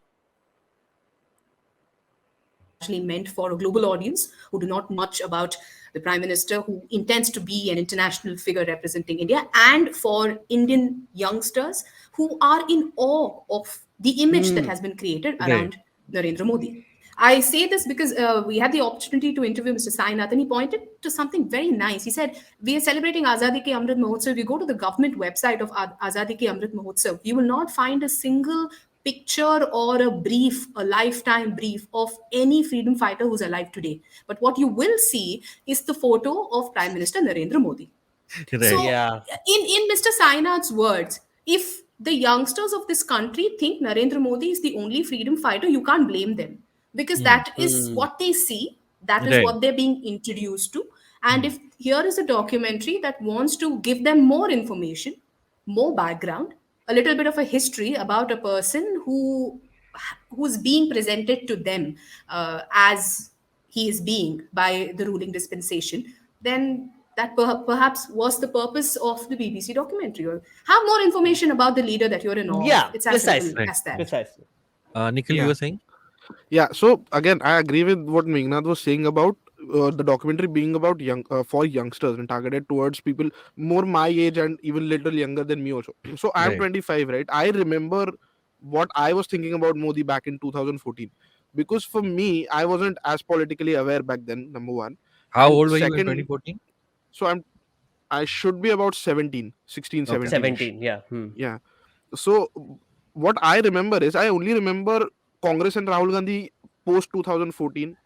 meant for a global audience who do not know much about the Prime Minister who intends to be an international figure representing India, and for Indian youngsters who are in awe of the image that has been created around Hmm. Narendra Modi. Right. I say this because we had the opportunity to interview Mr. Sainath, and he pointed to something very nice. He said, we are celebrating Azadi Ke Amrit Mahotsav. If you go to the government website of Azadi Ke Amrit Mahotsav, you will not find a single picture or a brief, a lifetime brief of any freedom fighter who's alive today. But what you will see is the photo of Prime Minister Narendra Modi. Right. So, Yeah. in Mr. Sainath's words, if the youngsters of this country think Narendra Modi is the only freedom fighter, you can't blame them because Hmm. that is Hmm. what they see, that is Right. what they're being introduced to. And Hmm. if here is a documentary that wants to give them more information, more background, a little bit of a history about a person who's being presented to them as he is being by the ruling dispensation, then that perhaps was the purpose of the BBC documentary. Or have more information about the leader that you're in awe of. Yeah, It's as simple precisely. Right. as that. Precisely. Nikhil, you Yeah, were saying? yeah. So again, I agree with what Meghnad was saying about the documentary being about for youngsters and targeted towards people more my age and even little younger than me also. So I'm Right. 25, right? I remember what I was thinking about Modi back in 2014, because for me, I wasn't as politically aware back then. Number one, How and old were you in second, 2014? so I should be about 17, 16, Okay. 17 ish. 17, yeah. Hmm. Yeah. So what I remember is I only remember Congress and Rahul Gandhi post 2014,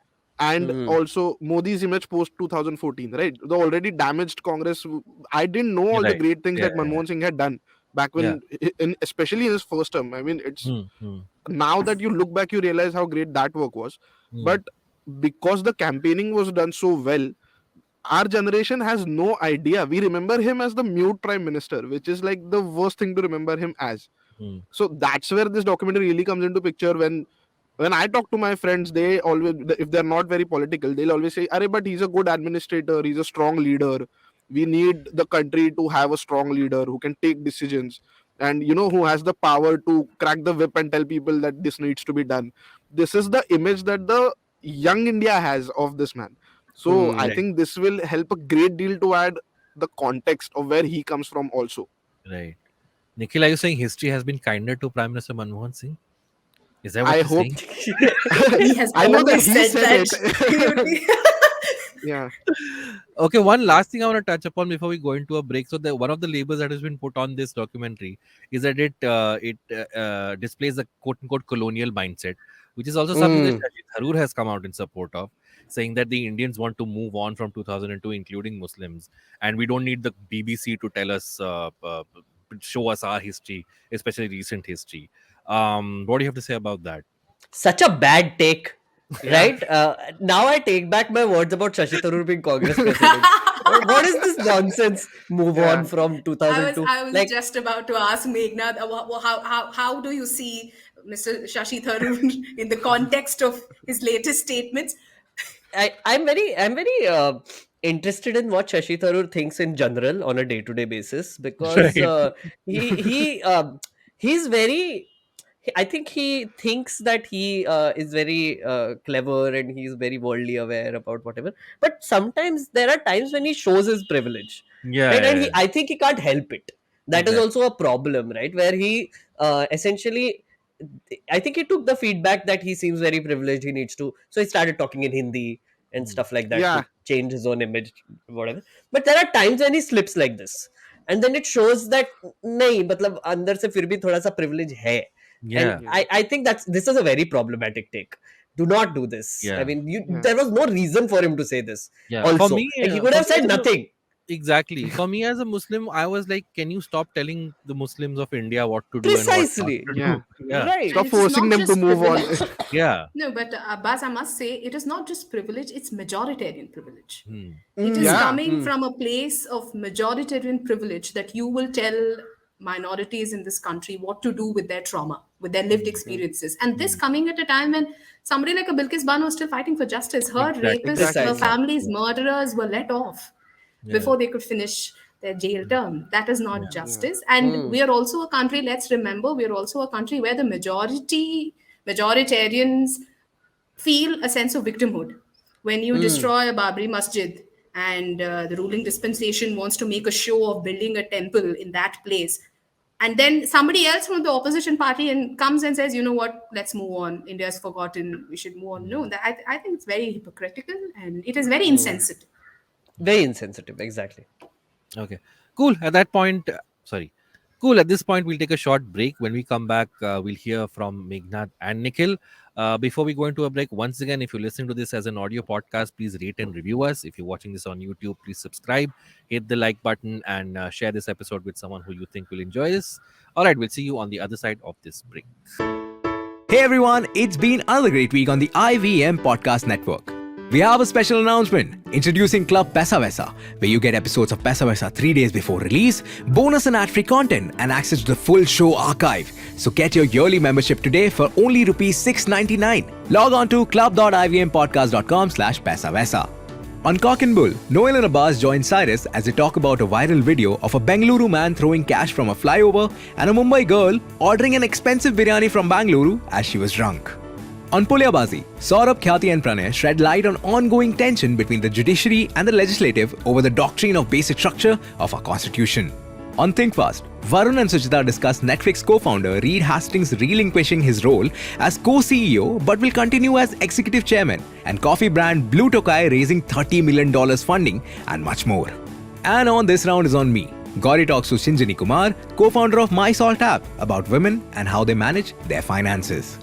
and Hmm. also Modi's image post 2014, right? The already damaged Congress. I didn't know all the Right. great things Yeah. that Yeah. Manmohan Singh had done back Yeah. when, especially in his first term. I mean, it's Hmm. Hmm. now that you look back, you realize how great that work was. Hmm. But because the campaigning was done so well, our generation has no idea. We remember him as the mute prime minister, which is like the worst thing to remember him as. Hmm. So that's where this documentary really comes into picture. When I talk to my friends, they always, if they're not very political, they'll always say, "Arey, but he's a good administrator. He's a strong leader. We need the country to have a strong leader who can take decisions, and who has the power to crack the whip and tell people that this needs to be done." This is the image that the young India has of this man. So I Hmm. Right. think this will help a great deal to add the context of where he comes from also. Right. Nikhil, are you saying history has been kinder to Prime Minister Manmohan Singh? Is that what I you're hope. saying? He has I know that always he said said that it. he would be. Yeah. Okay, one last thing I want to touch upon before we go into a break. So, one of the labels that has been put on this documentary is that it displays a quote unquote colonial mindset. which is also something that Shashi Tharoor has come out in support of, saying that the Indians want to move on from 2002, including Muslims, and we don't need the BBC to tell us, show us our history, especially recent history. What do you have to say about that? Such a bad take, Yeah. right? Now I take back my words about Shashi Tharoor being Congress president. What is this nonsense? Move on Yeah. from I was 2002. I was Like, just about to ask Meghnad, how do you see Mr. Shashi Tharoor in the context of his latest statements? I'm very interested in what Shashi Tharoor thinks in general on a day-to-day basis, because Right. he's very. I think he thinks that he is very clever and he's very worldly aware about whatever. But sometimes there are times when he shows his privilege, Yeah, right? And yeah, he, yeah. I think he can't help it. That is Exactly. also a problem, right? Where he essentially, I think he took the feedback that he seems very privileged. He needs to, so he started talking in Hindi and Mm. stuff like that Yeah. to change his own image, whatever. But there are times when he slips like this, and then it shows that नहीं मतलब अंदर से फिर भी थोड़ा सा privilege है. And Yeah, Yeah. I think this is a very problematic take. Do not do this. I yeah, mean, Yeah. there was no reason for him to say this. yeah. Also, like, he could For have me said as a nothing. exactly. For me as a Muslim, I was like, can you stop telling the Muslims of India what to do and what not Precisely. to Yeah. do? Yeah, Right. And Stop it is forcing not them to just move on. privilege. yeah. No, but Abbas, I must say, it is not just privilege, it's majoritarian privilege. Hmm. It is Mm, Yeah. coming mm, from a place of majoritarian privilege that you will tell minorities in this country what to do with their trauma, with their lived Hmm. experiences. And this Hmm. coming at a time when somebody like a Bilkis Bano was still fighting for justice. Her Exactly. rapists, her Exactly. precisely. family's Yeah. murderers were let off Yeah. before they could finish their jail term. That is not Yeah. Yeah. justice. And Mm, we are also a country, let's remember, we are also a country where the majoritarians feel a sense of victimhood. When you mm, destroy a Babri Masjid and the ruling dispensation wants to make a show of building a temple in that place, and then somebody else from the opposition party and comes and says, you know what, let's move on. India's forgotten. We should move on. Hmm. No, I think it's very hypocritical and it is very mm. insensitive. Very insensitive. Exactly. Okay. Cool. At that point, sorry. Cool. At this point, we'll take a short break. When we come back, we'll hear from Meghnad and Nikhil. Before we go into a break, once again, if you're listening to this as an audio podcast, please rate and review us. If you're watching this on YouTube, please subscribe, hit the like button, and share this episode with someone who you think will enjoy this. All right, we'll see you on the other side of this break. Hey everyone, it's been another great week on the IVM Podcast Network. We have a special announcement introducing Club Paisa Vaisa, where you get episodes of Paisa Vaisa 3 days before release, bonus and ad-free content, and access to the full show archive. So get your yearly membership today for only rupees $6.99. Log on to club.ivmpodcast.com/Paisa Vaisa. On Cock and Bull, Noel and Abbas join Cyrus as they talk about a viral video of a Bengaluru man throwing cash from a flyover and a Mumbai girl ordering an expensive biryani from Bengaluru as she was drunk. On Pulyabazi, Saurabh, Khyati and Pranay shed light on ongoing tension between the judiciary and the legislative over the doctrine of basic structure of our constitution. On Think Fast, Varun and Suchita discuss Netflix co-founder Reed Hastings relinquishing his role as co-CEO but will continue as executive chairman, and coffee brand Blue Tokai raising $30 million funding, and much more. And on This Round is on me. Gauri talks to Shinjini Kumar, co-founder of My Salt app, about women and how they manage their finances.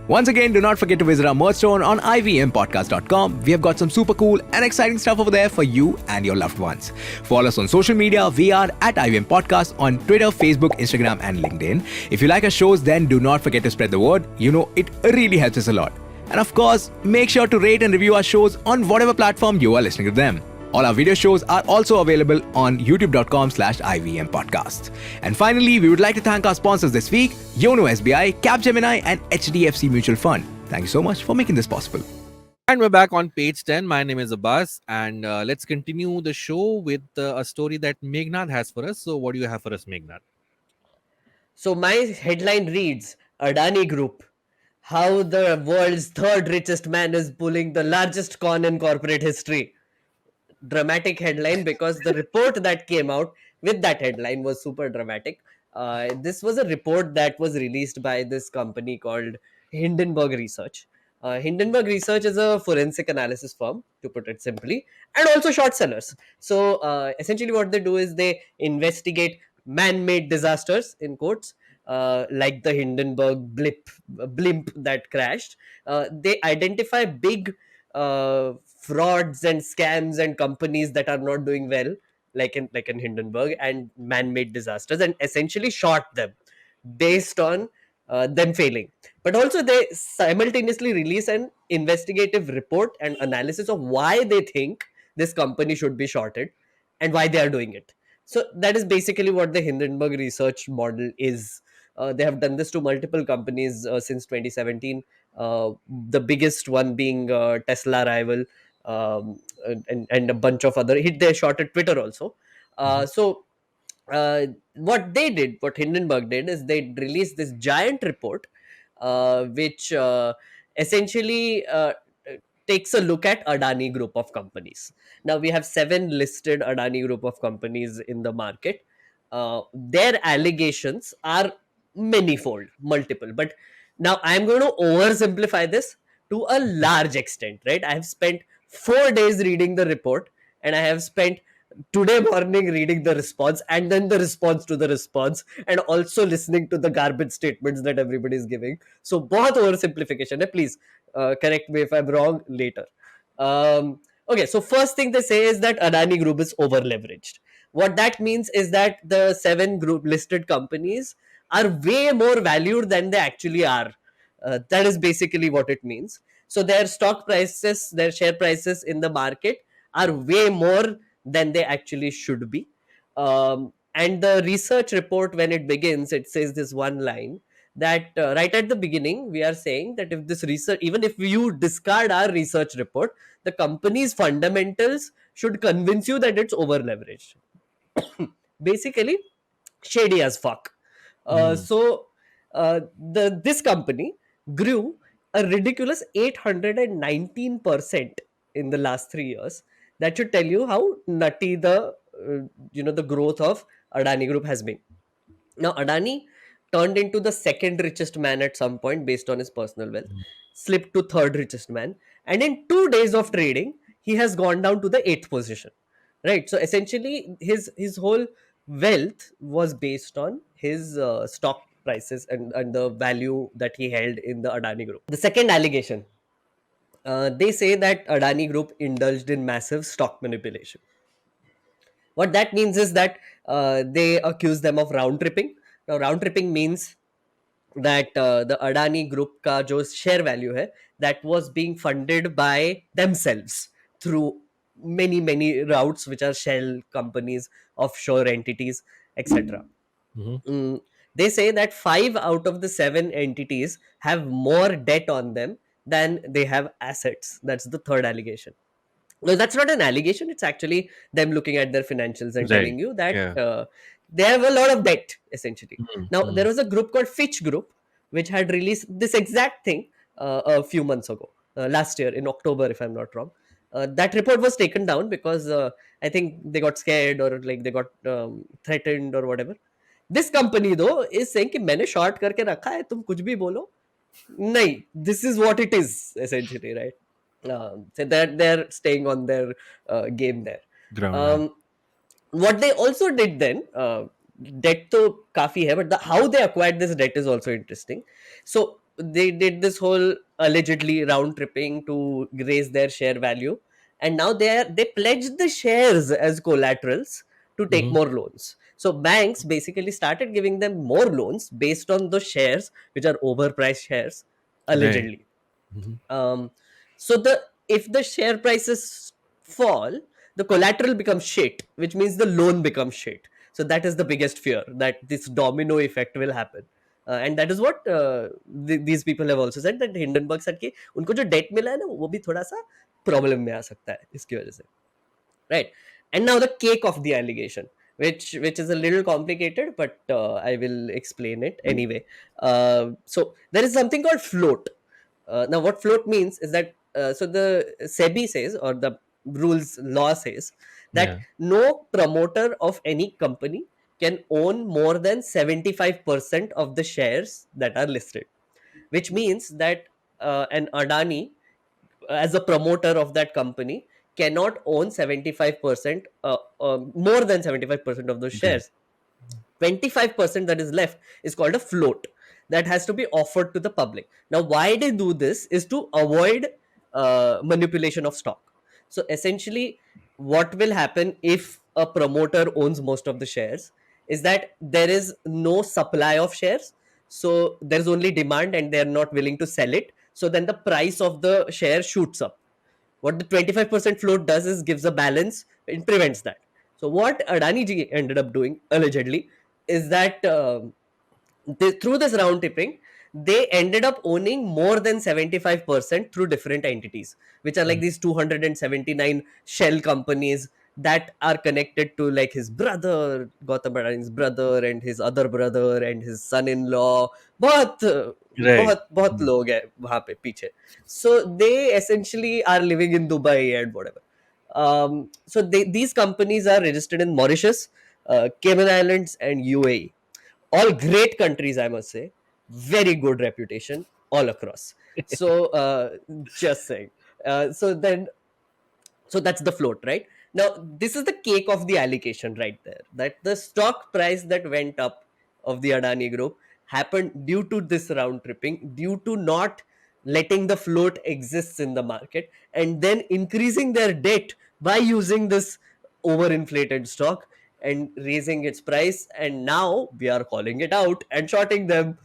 Once again, do not forget to visit our merch store on ivmpodcast.com. We have got some super cool and exciting stuff over there for you and your loved ones. Follow us on social media. We are at IVM Podcast on Twitter, Facebook, Instagram, and LinkedIn. If you like our shows, then do not forget to spread the word. You know, it really helps us a lot. And of course, make sure to rate and review our shows on whatever platform you are listening to them. All our video shows are also available on youtube.com/IVM Podcast. And finally, we would like to thank our sponsors this week, Yono SBI, Capgemini, and HDFC Mutual Fund. Thank you so much for making this possible. And we're back on page 10. My name is Abbas, and let's continue the show with a story that Meghnad has for us. So, what do you have for us, Meghnad? So my headline reads Adani Group. How the world's third richest man is pulling the largest con in corporate history. Dramatic headline, because the report that came out with that headline was super dramatic. This was a report that was released by this company called Hindenburg Research. Hindenburg Research is a forensic analysis firm, to put it simply, and also short sellers. So essentially, what they do is they investigate man-made disasters, in quotes, like the Hindenburg blimp that crashed. They identify big frauds and scams and companies that are not doing well, like in Hindenburg, and man-made disasters, and essentially short them based on them failing. But also they simultaneously release an investigative report and analysis of why they think this company should be shorted and why they are doing it. So that is basically what the Hindenburg research model is. They have done this to multiple companies since 2017. The biggest one being Tesla rival, and a bunch of other. They shorted Twitter also. So what Hindenburg did is they released this giant report, which essentially takes a look at Adani group of companies. Now we have 7 listed Adani group of companies in the market. Their allegations are manifold, multiple. But now I'm going to oversimplify this to a large extent, right? I have spent 4 days reading the report, and I have spent today morning reading the response, and then the response to the response, and also listening to the garbage statements that everybody is giving. So बहुत oversimplification है, please correct me if I'm wrong later. Okay, so first thing they say is that Adani Group is over leveraged. What that means is that the 7 group listed companies are way more valued than they actually are. That is basically what it means. So their stock prices, their share prices in the market are way more than they actually should be. And the research report, when it begins, it says this one line that right at the beginning, we are saying that if this research, even if you discard our research report, the company's fundamentals should convince you that it's over leveraged. Basically, shady as fuck. So this company grew a ridiculous 819% in the last 3 years. That should tell you how nutty the growth of Adani Group has been. Now Adani turned into the second richest man at some point based on his personal wealth, slipped to third richest man, and in 2 days of trading, he has gone down to the eighth position. Right. So essentially, his whole wealth was based on his stock prices and the value that he held in the Adani Group. The second allegation, they say that Adani Group indulged in massive stock manipulation. What that means is that they accuse them of round tripping. Now, round tripping means that the Adani Group का जो share value है, that was being funded by themselves through many routes, which are shell companies, offshore entities, etc. They say that 5 out of the 7 entities have more debt on them than they have assets. That's the third allegation. No, that's not an allegation. It's actually them looking at their financials and Right. telling you that Yeah. they have a lot of debt, essentially. Mm, Now, mm. there was a group called Fitch Group, which had released this exact thing a few months ago, last year in October, if I'm not wrong. That report was taken down because I think they got scared, or like they got threatened or whatever. This company, though, is saying कि मैंने short करके रखा है, तुम कुछ भी बोलो. नहीं, this is what it is, essentially, right? So they're staying on their game there. Ground. What they also did then, debt to kafi hai, but how they acquired this debt is also interesting. So they did this whole allegedly round tripping to raise their share value, and now they pledged the shares as collaterals to take more loans. So banks basically started giving them more loans based on the shares, which are overpriced shares, Right. allegedly. um, so if the share prices fall, the collateral becomes shit, which means the loan becomes shit. So that is the biggest fear, that this domino effect will happen. And that is what these people have also said, that Hindenburg said कि उनको जो debt मिला है ना, वो भी थोड़ा सा problem में आ सकता है इसकी वजह से, right? And now the cake of the allegation, which is a little complicated, but I will explain it anyway. So there is something called float. Now, what float means is that so the SEBI says, or the rules law says, that Yeah. no promoter of any company can own more than 75% of the shares that are listed, which means that an Adani, as a promoter of that company, cannot own 75%, more than 75% of those Right. shares, 25% that is left is called a float that has to be offered to the public. Now, why they do this is to avoid manipulation of stock. So essentially, what will happen if a promoter owns most of the shares is that there is no supply of shares, so there's only demand and they're not willing to sell it, so then the price of the share shoots up. What the 25% float does is gives a balance and prevents that. So what Adani ji ended up doing allegedly is that through this round tripping, they ended up owning more than 75% through different entities, which are like these 279 shell companies that are connected to like his brother, Gautam Adani's brother, and his other brother, and his son-in-law. बहुत Right. बहुत बहुत लोग हैं वहां पे पीछे. So they essentially are living in Dubai and whatever. So these companies are registered in Mauritius, Cayman Islands, and UAE. All great countries, I must say. Very good reputation all across. So just saying. So then, so that's the float, right? Now this is the cake of the allocation right there, that the stock price that went up of the Adani group happened due to this round tripping, due to not letting the float exists in the market, and then increasing their debt by using this overinflated stock and raising its price, and now we are calling it out and shorting them.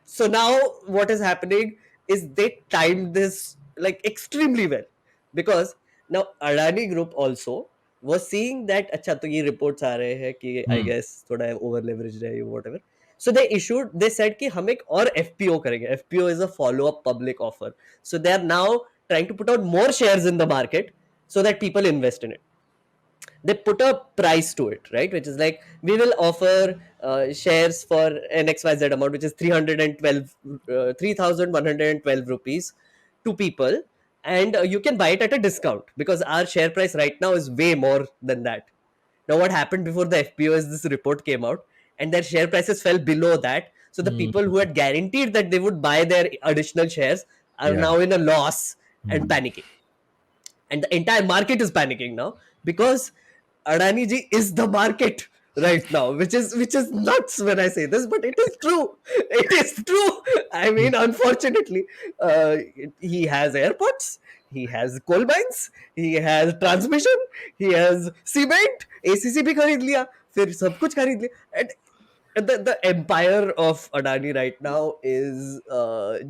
So now what is happening is they timed this like extremely well, because now Adani group also was seeing that अच्छा तो ये reports आ रहे हैं कि I guess थोड़ा over leveraged है whatever. So they said कि हम एक और FPO करेंगे. FPO is a follow up public offer. So they are now trying to put out more shares in the market so that people invest in it. They put a price to it, right? Which is like, we will offer shares for an XYZ amount, which is 3,112 rupees to people, and you can buy it at a discount because our share price right now is way more than that. Now, what happened before the FPO is this report came out and their share prices fell below that. So the people who had guaranteed that they would buy their additional shares are Yeah. now in a loss and panicking. And the entire market is panicking now because Adani ji is the market right now, which is nuts when I say this, but it is true. It is true. I mean, unfortunately, uh, he has airports, he has coal mines, he has transmission, he has cement, ACC भी खरीद लिया, फिर सब कुछ खरीद लिया. And the empire of Adani right now is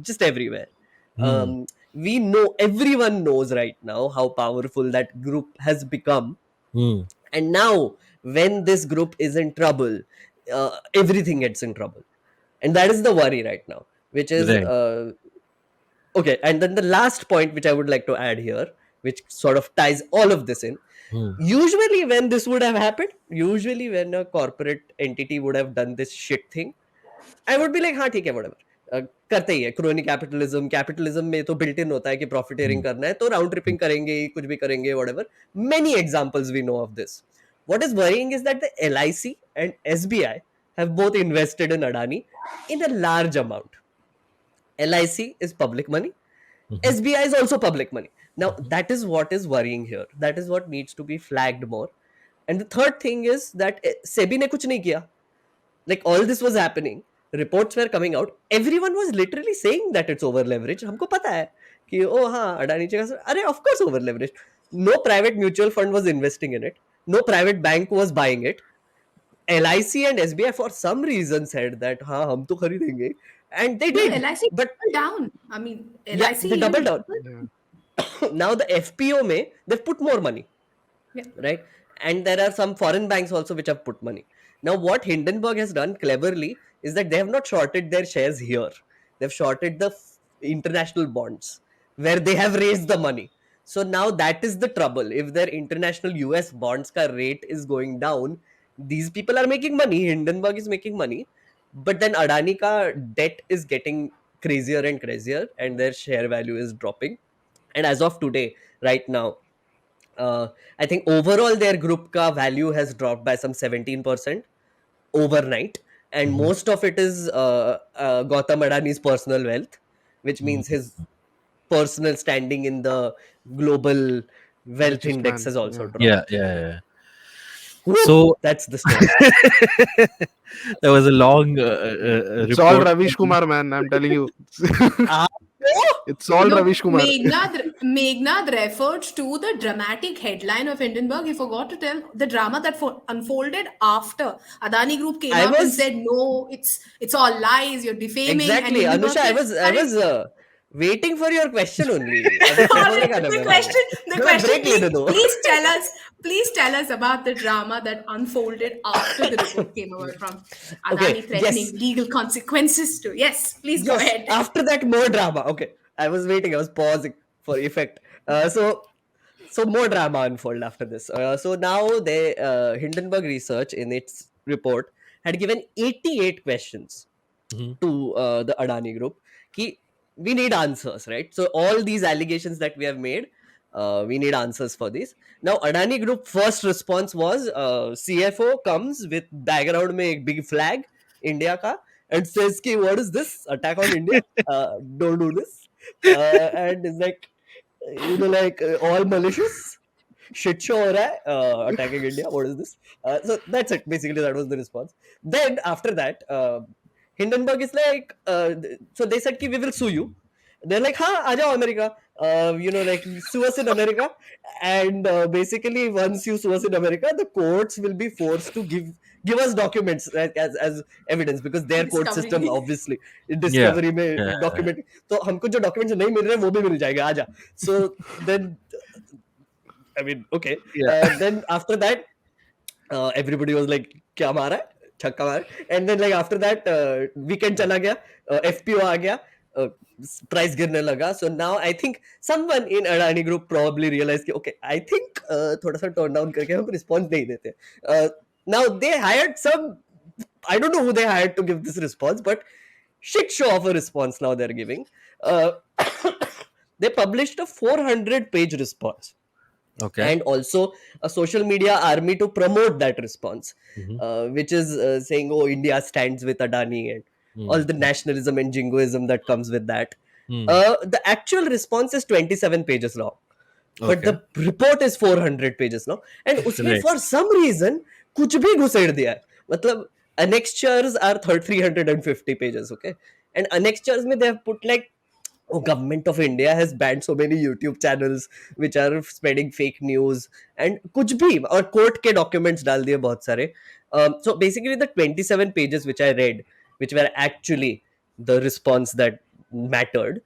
just everywhere. We know, everyone knows right now how powerful that group has become, and now when this group is in trouble, everything gets in trouble, and that is the worry right now, which is Right. okay. And then the last point which I would like to add here, which sort of ties all of this in, usually when this would have happened, usually when a corporate entity would have done this shit thing, I would be like, हाँ ठीक है whatever. करते ही है, crony capitalism में तो built in होता है कि प्रॉफिटेरिंग करना है तो राउंड ट्रिपिंग करेंगे ही, कुछ भी करेंगे whatever. Many examples we know of this. What is worrying is that the LIC and SBI have both invested in Adani in a large amount. LIC is public money, SBI is also public money. Now that is what is worrying here, that is what needs to be flagged more. And the third thing is that SEBI ने कुछ नहीं किया. Like, all this was happening, reports were coming out, everyone was literally saying that it's over leveraged. हमको पता है कि ओ हाँ अडानी जी का, अरे of course over leveraged. No private mutual fund was investing in it, no private bank was buying it. LIC and SBI for some reason said that हाँ हम तो खरीदेंगे, and they No, did. LIC But doubled down. I mean, yeah, LIC they doubled down. Yeah. Now the FPO may, they've put more money, Yeah. right? And there are some foreign banks also which have put money. Now what Hindenburg has done cleverly is that they have not shorted their shares here, they've shorted the international bonds where they have raised the money. So now that is the trouble. If their international US bonds ka rate is going down, these people are making money, Hindenburg is making money, but then Adani ka debt is getting crazier and crazier and their share value is dropping. And as of today, right now, I think overall their group ka value has dropped by some 17% overnight, and most of it is Gautam Adani's personal wealth, which means his personal standing in the global wealth Richest index man. has also Yeah. dropped. Yeah. Woo! So That's the story. there was a long It's all report. Ravish Kumar, man. I'm telling you. Ah, oh! It's all No, Ravish Kumar. Meghnad referred to the dramatic headline of Hindenburg. He forgot to tell the drama that unfolded after Adani Group came I out and was said, "No, it's all lies. You're defaming." And exactly, Hindenburg Anusha. I said, was I "Arey, was waiting for your question only. अभी फिर Alright, बोलेगा ना the मैं बाद में. question, the थोड़ा question, break लेने दो. please tell us about the drama that unfolded after the report came out from Okay. Adani threatening Yes. legal consequences to. Yes, please go Yes. ahead. After that, more drama. Okay. I was waiting. I was pausing for effect. So more drama unfold after this. So now they Hindenburg Research in its report had given 88 questions Mhm. to the Adani group. Ki, we need answers, right? So all these allegations that we have made, we need answers for these. Now Adani group first response was CFO comes with background में एक big flag India का and says ki what is this attack on India? Don't do this. And it's like like all malicious shit show ho raha hai, attacking India. What is this? So that's it. Basically, that was the response. Then after that, Hindenburg is like, so they said ki we will sue you. They're like, ha, aajao America. Like sue us in America, and basically once you sue us in America, the courts will be forced to give us documents as evidence because their court system Discovery. obviously Yeah. discovery Yeah. में document. तो हमको जो documents नहीं मिल रहे वो भी मिल जाएगा आजा. So then I mean, okay. Yeah. Then after that, everybody was like, "क्या मारा है? छक्का मारा है?" And then like after that, weekend चला गया, FPO आ गया, price गिरने लगा. So now I think someone in Adani Group probably realized कि okay, I think थोड़ा सा turn down करके हम response नहीं देते. Now they hired some. I don't know who they hired to give this response, but shit show of a response now they're giving. Uh, they published a 400-page response Okay. and also a social media army to promote that response, Mhm. which is saying, "Oh, India stands with Adani," and all Mm. the nationalism and jingoism that comes with that. Mm. The actual response is 27 pages long, but Okay. the report is 400 pages long, and उसमें Right. for some reason कुछ भी घुसेड़ दिया है. मतलब annexures are 350 pages, okay, and annexures में they have put like, oh, government of India has banned so many YouTube channels which are spreading fake news and कुछ भी और court के documents डाल दिए बहुत सारे. So basically the 27 pages which I read, which were actually the response that mattered,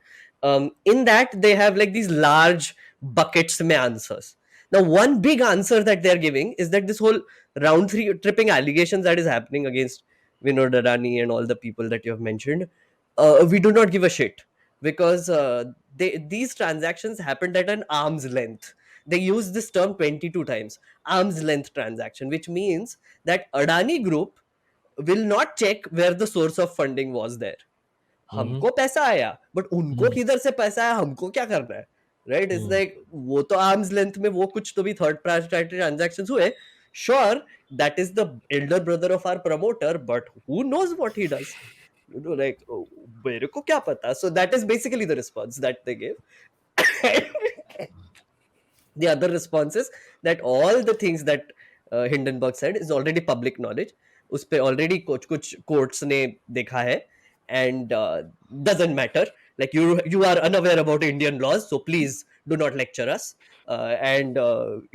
in that they have like these large buckets में answers. Now one big answer that they're giving is that this whole round three tripping allegations that is happening against Vinod Adani and all the people that you have mentioned, we do not give a shit because these transactions happened at an arm's length. They use this term 22 times, arm's length transaction, which means that Adani Group will not check where the source of funding was there. Mhm. हमको पैसा आया but उनको Mhm. किधर से पैसा आया हमको क्या करना है, राइट? It's Mm. लाइक वो तो आर्म्स लेंथ में वो कुछ तो भी थर्ड पार्टी ट्रांजैक्शंस हुए. Sure, that is the elder brother of our promoter, but who knows what he does, like, oh, मेरे को क्या पता. So that is basically the response that they gave. The other response is that all the things that Hindenburg said is already public knowledge. उस पे already कुछ courts ने देखा है, and doesn't matter. Like you are unaware about Indian laws, so please do not lecture us. And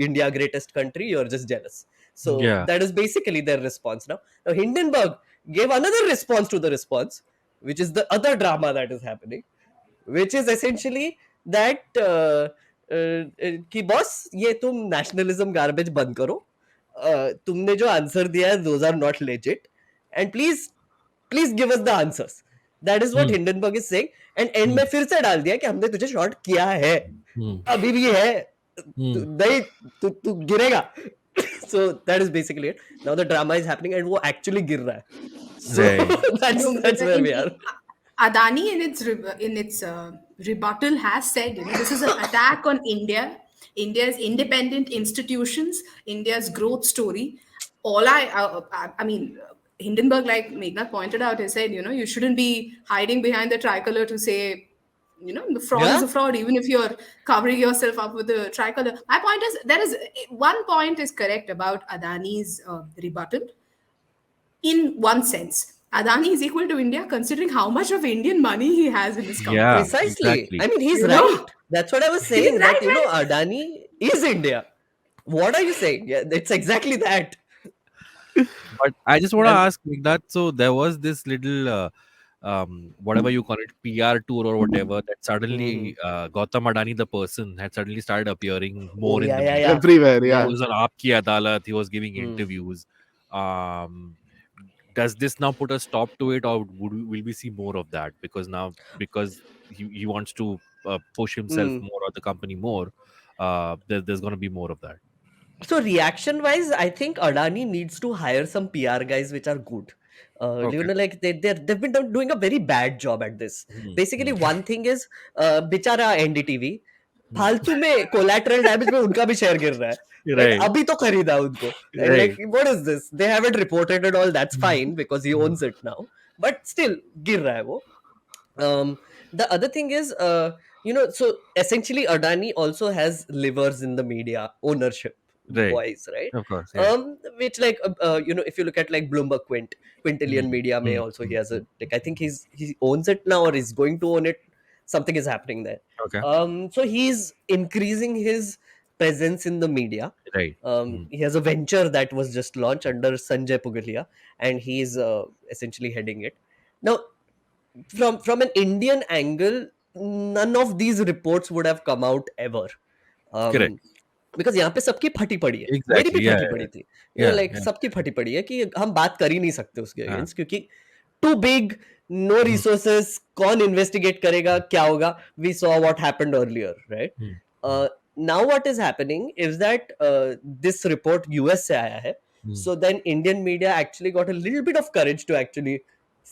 India greatest country, you're just jealous. So Yeah. that is basically their response now. Now Hindenburg gave another response to the response, which is the other drama that is happening, which is essentially that कि boss ये तुम nationalism garbage बंद करो, तुमने जो answer दिया है those are not legit, and please give us the answers. That is what Mm. Hindenburg is saying, and and Mm. में फिर से डाल दिया कि हमने तुझे शॉर्ट किया है, Mm. अभी भी है, Mm. नहीं तू गिरेगा. So that is basically it. Now the drama is happening and वो actually गिर रहा है. So Right. No, that's where we are. Adani in its rebuttal has said, this is an attack on India, India's independent institutions, India's growth story. I mean, Hindenburg, like Meghnad pointed out, he said, you shouldn't be hiding behind the tricolor to say The fraud is Yeah. a fraud, even if you're covering yourself up with the tricolor. My point is, there is one point is correct about Adani's rebuttal. In one sense, Adani is equal to India, considering how much of Indian money he has in his Yeah, company. Precisely. I exactly. mean, he's You right. know, That's what I was he's saying. That right, right? Adani is India. What are you saying? Yeah, it's exactly that. But I just want to And ask Meghnad, so there was this little whatever you call it, PR tour or whatever, that Mhm. suddenly Gautam Adani, the person, had suddenly started appearing Oh more in yeah, the yeah, media. yeah, Everywhere, He yeah. yeah. was on Aapki Adalat. He was giving Hmm. interviews. Um, does this now put a stop to it, or will we see more of that? Because he wants to push himself Hmm. more or the company more. There's going to be more of that. So reaction wise, I think Adani needs to hire some PR guys which are good. Okay. Like they've been doing a very bad job at this. Hmm, Basically, hmm, one thing is, बिचारा NDTV hmm. फालतू में collateral damage में उनका भी share गिर रहा है. Like Right. अभी तो खरीदा उनको. And like Right. what is this? They haven't reported it all. That's Hmm, fine because he hmm. owns it now. But still गिर रहा है वो. The other thing is, so essentially Adani also has livers in the media ownership Right. wise, right? Of course. Yeah. Which like if you look at like Bloomberg Quintillion Mm, Media may mm, also, he mm, has a mm. like, I think he owns it now or is going to own it. Something is happening there. Okay. So he's increasing his presence in the media. Right. Mm. He has a venture that was just launched under Sanjay Pugalia, and he's essentially heading it. Now, from an Indian angle, none of these reports would have come out ever. Correct. Um, because यहाँ पे सबकी फटी पड़ी है, मेरी भी Exactly. Yeah. फटी Yeah. पड़ी थी, Yeah. Like Yeah. सबकी फटी पड़ी है कि हम बात कर ही नहीं सकते उसके Yeah. अगेंस्ट क्योंकि too big, no Mm, resources, कौन इन्वेस्टिगेट करेगा, क्या होगा. We saw what happened earlier, mm, right. Now what is happening is that this report US से आया है. mm. So then Indian media actually got a little bit of courage to actually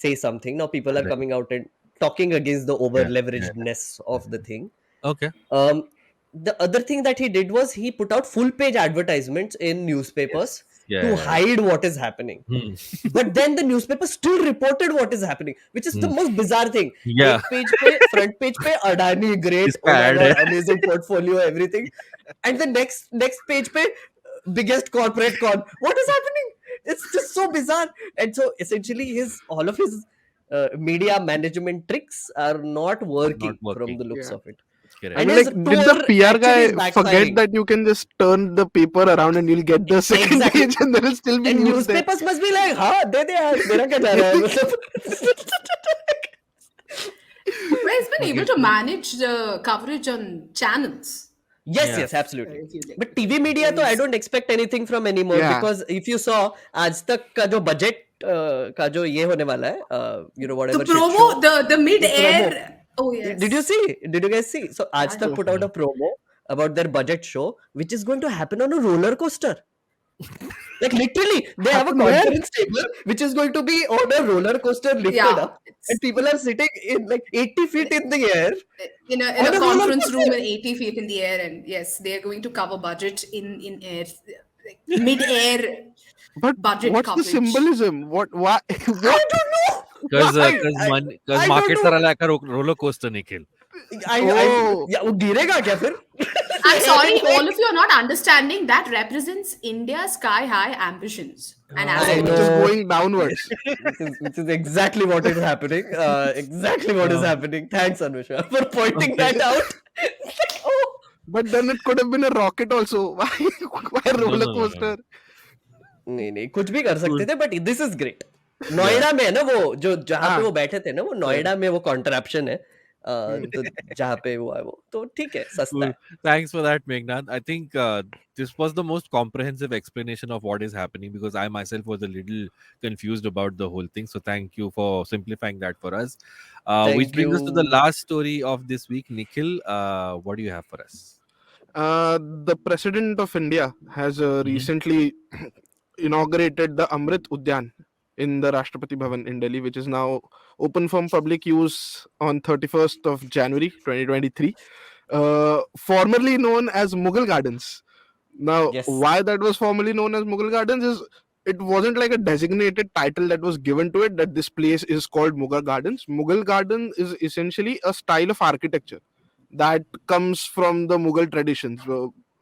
say something. Now people are Correct. coming out and talking against the over Yeah. Yeah. leveragedness of the thing. Okay. um, the other thing that he did was he put out full page advertisements in newspapers Yes. Yeah. to Yeah. Yeah. hide what is happening. Mm, But then the newspaper still reported what is happening, which is the mm. most bizarre thing. Yeah. Ek page pe, front page pe, Adani, great, इसका oh my ad god, है. amazing portfolio, everything. And the next page pe, biggest corporate con. What is happening? It's just so bizarre. And so essentially all of his media management tricks are not Not working from working. the looks Yeah. of it. Correct. I And mean, his like, did the tour PR actually guy is forget backfiring. that you can just turn the paper around and you'll get the second Exactly. page and there will still be And news there? newspapers must be like, हाँ दे दे यार, मेरा क्या जा रहा है मतलब. Well, he's been able to manage the coverage on channels. Yes, Yeah. yes, absolutely. If you think. But TV media, तो I Because don't expect anything from anymore Yeah. because if you saw आज तक का जो budget का जो ये होने वाला है, the whatever shit promo, show, the promo. mid-air. Oh yes. Did you see? Did you guys see? So आज Yeah, तक put out a promo about their budget show, which is going to happen on a roller coaster. Like literally, they have a Happen where? conference table which is going to be on a roller coaster lifted Yeah, up, and people are sitting in like 80 feet in the air in a on a roller conference room coaster. at 80 feet in the air, and yes, they are going to cover budget in air, like mid-air But budget what's the coverage. symbolism? What? Why? I What? don't know. Because Why? because I don't market know. सारा लाकर roller coaster Nikhil. Oh. Yeah, वो गिरेगा क्या फिर? I'm sorry, all of you are not understanding that represents India's sky-high ambitions and I Which know. is aspirations. going downwards. Which is exactly what is happening. Exactly what is happening. Thanks, Anusha, for pointing that out. Oh. But then it could have been a rocket also. Why? Why roller no. coaster? नहीं कुछ भी कर सकते थे, but this is great. Noida में है ना वो, जो जहाँ पे हाँ. वो बैठे थे ना, वो नोएडा में वो कॉन्ट्रैप्शन है, तो जहाँ पे वो है वो, तो ठीक है, सस्ता Cool. है. Thanks for that, Meghnad. I think this was the most comprehensive explanation of what is happening because I myself was a little confused about the whole thing. So thank you for simplifying that for us. Which Thank brings us to the you. last story of this week. Nikhil, what do you have for us? The president of India has recently inaugurated the Amrit Udyan in the Rashtrapati Bhavan in Delhi, which is now open for public use on 31st of January 2023. Formerly known as Mughal Gardens. Now, Yes. why that was formerly known as Mughal Gardens is it wasn't like a designated title that was given to it, that this place is called Mughal Gardens. Mughal Garden is essentially a style of architecture that comes from the Mughal traditions.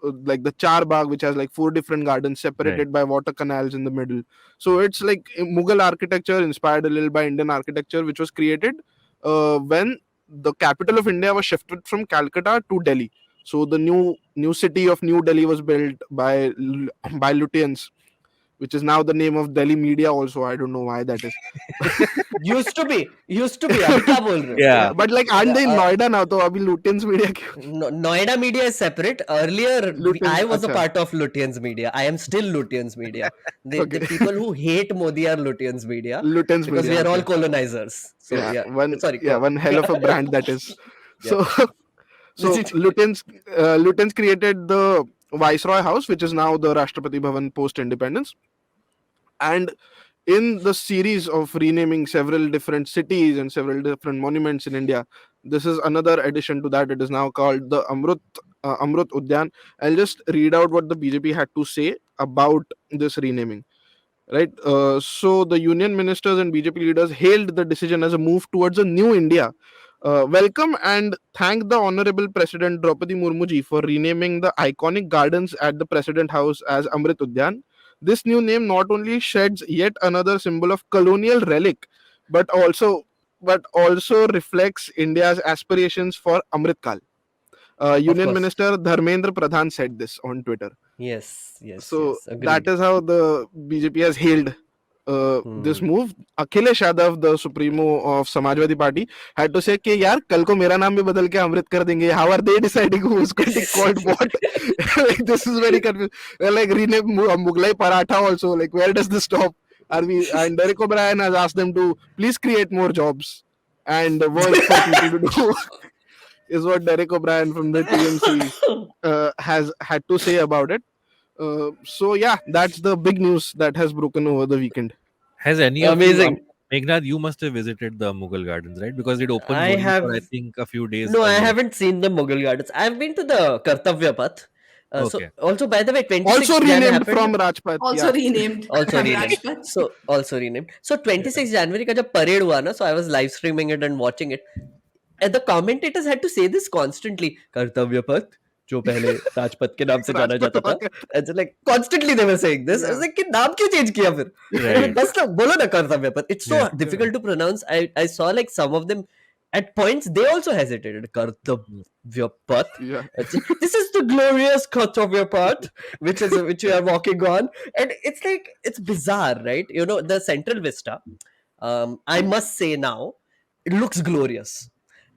Like the Char Bagh, which has like 4 different gardens Right. separated by water canals in the middle. So it's like Mughal architecture inspired a little by Indian architecture, which was created when the capital of India was shifted from Calcutta to Delhi. So the new city of New Delhi was built by Lutyens, which is now the name of Delhi media. Also, I don't know why that is. Used to be. अभी क्या बोल रहे हो? Yeah. Yeah, but like aren't they in Yeah, Noida now? तो अभी Lutyens media क्यों? Noida media is separate. Earlier, Lutyens, I was a अच्छा. part of Lutyens media. I am still Lutyens media. The Okay. people who hate Modi are Lutyens media Lutyens because we media. are all Okay. colonizers. So Yeah, yeah, one sorry. yeah Go. one hell of a brand that is. Yeah. So so Lutyens created the Viceroy House, which is now the Rashtrapati Bhavan post independence. And in the series of renaming several different cities and several different monuments in India, this is another addition to that. It is now called the Amrit Udyan. I'll just read out what the BJP had to say about this renaming. Right. So the union ministers and BJP leaders hailed the decision as a move towards a new India. Welcome and thank the Honorable President Draupadi Murmuji for renaming the iconic gardens at the President House as Amrit Udyan. This new name not only sheds yet another symbol of colonial relic, but also reflects India's aspirations for Amrit Kal. Of Union course. Minister Dharmendra Pradhan said this on Twitter. So Yes. that Agreed. is how the BJP has hailed this move. Akhilesh Yadav, the supremo of Samajwadi Party, had to say कि यार कल को मेरा नाम भी बदल के अमृत कर देंगे. How are they deciding who's going to called what? Like, this is very confusing. Well, like rename Mughlai Paratha also. Like, where does this stop? Are we? And Derek O'Brien has asked them to please create more jobs and work for people to do. Is what Derek O'Brien from the TMC has had to say about it. So yeah, that's the big news that has broken over the weekend. Has any of you, Amazing. Meghnad, you must have visited the Mughal Gardens, right? Because it opens I only for, I have think, a few days No, I earlier. haven't seen the Mughal Gardens. I've been to the Kartavya Path. So Okay. also, by the way, 26th Also Jan renamed happened. from Rajpath. Also Yeah. renamed Also from renamed. Rajpath. So also renamed. So 26 January का जब parade हुआ ना, so I was live streaming it and watching it. And the commentators had to say this constantly. Kartavya Path, जो पहले राजपथ के नाम से जाना Rajpath जाता था. हुआ And so like constantly they were saying this. I was Yeah. like कि नाम क्यों change किया फिर? Right. बस ना बोलो ना Kartavya Path. It's so Yeah. difficult to pronounce. I saw like some of them at points they also hesitated. Kartavya Path. Yeah. This is the glorious Kartavya Path, which you are walking on, and it's like it's bizarre, right? You know the Central Vista. I must say now, it looks glorious.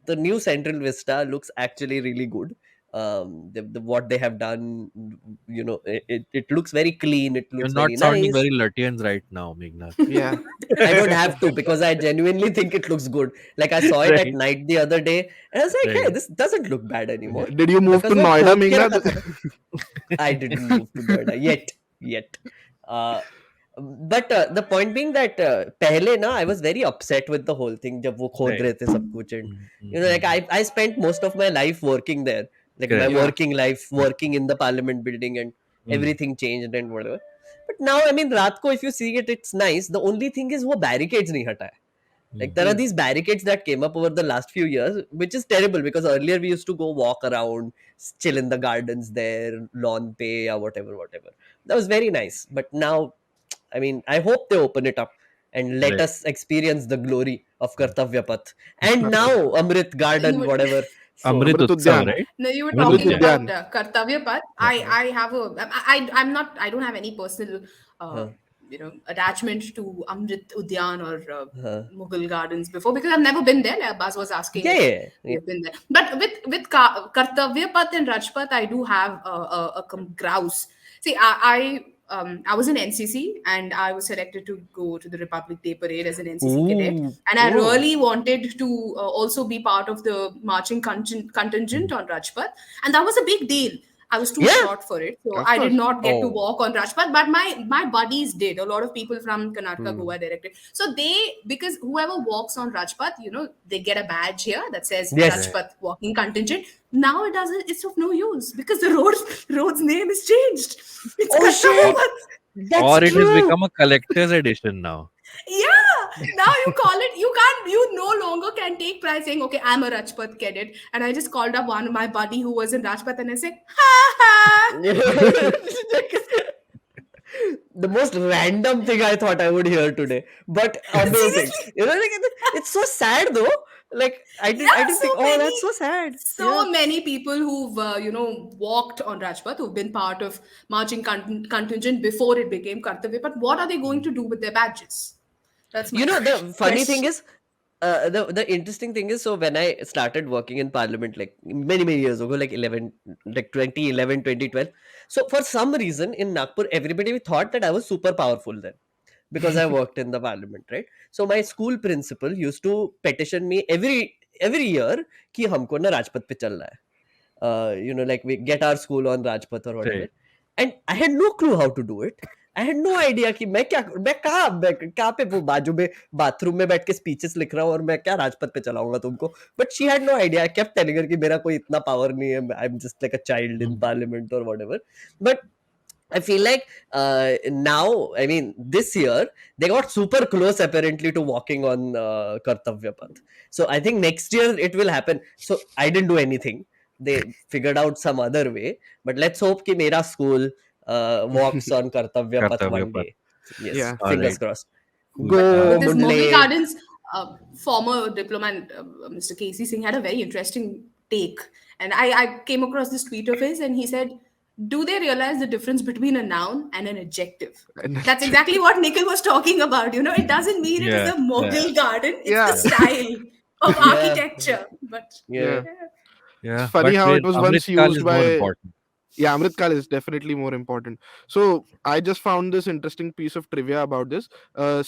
The new Central Vista looks actually really good. What they have done, it looks very clean. It You're looks not very sounding nice. very Lutyens right now, Meghnad. Yeah. I don't have to because I genuinely think it looks good. Like I saw it at Right. night the other day, and I was like, "Hey, Right. this doesn't look bad anymore." Did you move Because to वो Noida, खोद के रखा Meghnad? था ना. I didn't move to Noida yet. Uh, but the point being that पहले ना I was very upset with the whole thing जब वो खोद Right. रहे थे सब कुछ and Mm, mm, like mm. I spent most of my life working there, like my Correct. Yeah. working life working in the Parliament building, and Mm. everything changed and whatever. But now I mean रात को if you see it, it's nice. The only thing is वो barricades नहीं हटा है. Like there are these barricades that came up over the last few years, which is terrible because earlier we used to go walk around, chill in the gardens there, lawn pay or whatever. That was very nice. But now, I mean, I hope they open it up and let Right. us experience the glory of Kartavya Path. And now Amrit Garden, would- whatever. So, Amrit Amrit Utsav, Udyan. right? No, you were Amrit talking Udyan. about Udyan. Kartavya Path. I have I'm not, I don't have any personal, attachment to Amrit Udyan or Mughal Gardens before because I've never been there. Abbas was asking if yeah. you've been there. But with Kartavya Path and Rajpath, I do have a grouse. See, I was in NCC and I was selected to go to the Republic Day Parade as an NCC cadet. Ooh. And I Oh. really wanted to also be part of the marching contingent on Rajpath. And that was a big deal. I was too Yeah. short for it. So Of I did course. not get to Oh. walk on Rajpath, but my buddies did. A lot of people from Karnataka, Hmm. Goa directed. So because whoever walks on Rajpath, they get a badge here that says Yes. Rajpath walking contingent. Now it's of no use because the road's name is changed. It's Oh, Kartavya shit. Path. That's Or it has true. become a collector's edition now. Yeah, now you call it, you can't, you no longer can take pride saying, okay, I'm a Rajpath cadet. And I just called up one of my buddy who was in Rajpath and I said, ha ha. The most random thing I thought I would hear today, but amazing. Seriously. It's so sad though. Like Yeah, I didn't think, oh, that's so sad. Yeah. so many people who've, walked on Rajpath, who've been part of marching contingent before it became Kartavya. But what are they going to do with their badges? That's my The funny thing question. is, the interesting thing is, so when I started working in parliament, like many years ago, like 11, like 2011, 2012. So for some reason in Nagpur, everybody thought that I was super powerful then because I worked in the parliament, right? So my school principal used to petition me every year कि हमको ना राजपथ पे चलना है. Like we get our school on Rajpath or whatever. Right. And I had no clue how to do it. I had no idea कि मैं कहाँ पे वो बाजू में बाथरूम में बैठ के स्पीचेस लिख रहा हूँ और मैं क्या राजपथ पे चलाऊंगा तुमको. But she had no idea. I kept telling her कि मेरा कोई इतना power नहीं है. I'm just like a child in parliament or whatever. But I feel like now, I mean, this year they got super close apparently to walking on Kartavya Path. So I think next year it will happen. So I didn't do anything. They figured out some other way. But let's hope कि मेरा school walks on Kartavya Path Kartavya one Path. day. Yes, Yeah. All fingers right. crossed. Cool. Go But this Mughal Mudle. Gardens, former diplomat Mr. Casey Singh had a very interesting take. And I came across this tweet of his and he said, do they realize the difference between a noun and an adjective? And That's exactly what Nikhil was talking about. It doesn't mean it is Yeah. a Mughal garden, it's the yeah, style of Yeah, architecture. But yeah. yeah. It's Yeah. funny But how where it was once Amritkal used is more by. important. Yeah, Amritkal is definitely more important. So I just found this interesting piece of trivia about this.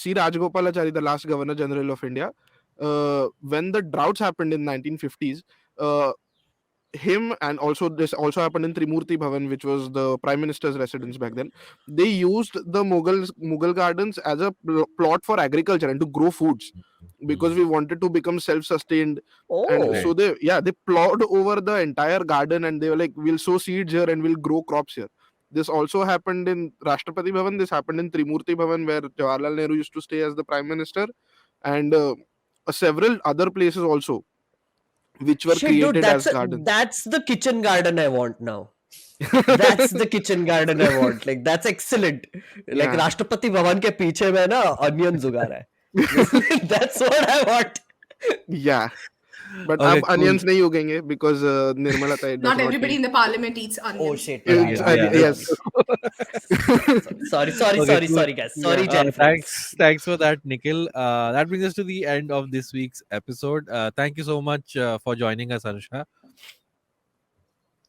C. Rajagopalachari, the last Governor General of India, when the droughts happened in 1950s, uh, him and also this also happened in Trimurti Bhavan, which was the Prime Minister's residence back then. They used the Mughal gardens as a plot for agriculture and to grow foods because Mm. we wanted to become self-sustained. And Oh, Right. so they plowed over the entire garden and they were like, we'll sow seeds here and we'll grow crops here. This also happened in Rashtrapati Bhavan. This happened in Trimurti Bhavan, where Jawaharlal Nehru used to stay as the prime minister, and several other places also, which were shit, dude, created as gardens. that's the kitchen garden I want now. That's the kitchen garden I want. Like that's excellent. Like Yeah. Rashtrapati Bhavan के पीछे में ना onions उगा रहा है. That's what I want. Yeah. But Okay, अब cool. onions नहीं उगेंगे because Nirmala Tai does not not everybody eat. in the parliament eats Oh onions. shit. Yeah, It's, Yeah, yeah. yes. sorry, Okay, cool. Sorry, Gen friends. Thanks for that, Nikhil. That brings us to the end of this week's episode. Thank you so much for joining us, Anusha.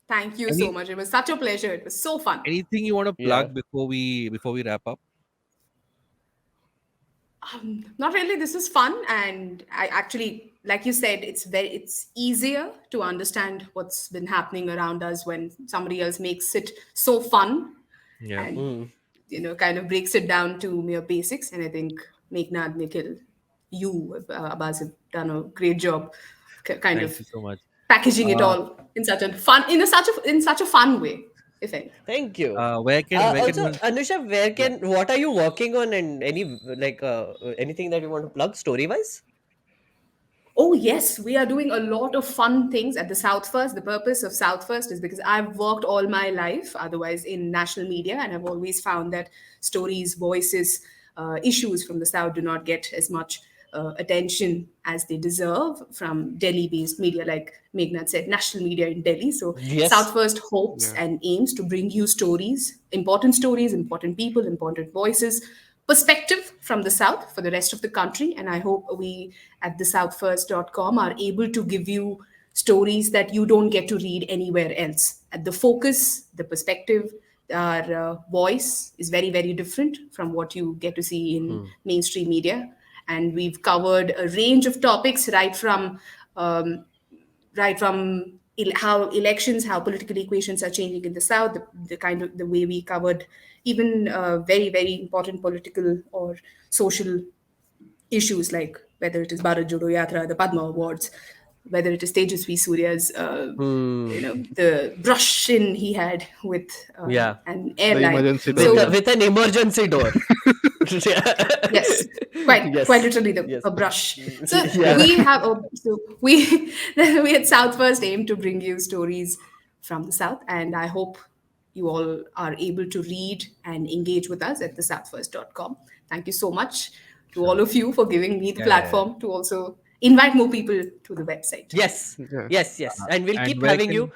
Thank you so Any much. It was such a pleasure. It was so fun. anything you want to Yeah. plug before we wrap up? Not really. This is fun, and I actually, like you said, it's easier to understand what's been happening around us when somebody else makes it so fun, Yeah. and Mm. kind of breaks it down to mere basics. And I think Meghnad, Nikhil, you, Abbas, have done a great job, kind Thank of you so much. packaging it Uh, all in such a fun, in such a fun way, if any. Thank you. where can Also, one? Anusha, Yeah. what are you working on and anything that you want to plug story wise? Oh, yes, we are doing a lot of fun things at the South First. The purpose of South First is because I've worked all my life, otherwise, in national media, and I've always found that stories, voices, issues from the South do not get as much attention as they deserve from Delhi based media, like Meghnad said, national media in Delhi. So, South Yes. First hopes Yeah. and aims to bring you stories, important people, important voices, perspective from the South for the rest of the country. And I hope we at thesouthfirst.com are able to give you stories that you don't get to read anywhere else. At the focus, the perspective, our voice is very, very different from what you get to see in mainstream media. And we've covered a range of topics um, how elections, how political equations are changing in the South, the kind of the way we covered even very, very important political or social issues like whether it is Bharat Jodo Yatra, the Padma Awards, whether it is Tejasvi Surya's, Hmm. the brush-in he had with Yeah. an The airline. emergency door. With So with an emergency door. yes, quite Yes. literally Yes. a brush. So Yeah. we we at South First aim to bring you stories from the South, and I hope you all are able to read and engage with us at thesouthfirst.com. Thank you so much to all Sure. of you for giving me the Yeah. platform to also invite more people to the website. Yes. Yeah. Yes. Yes. And we'll And keep having you.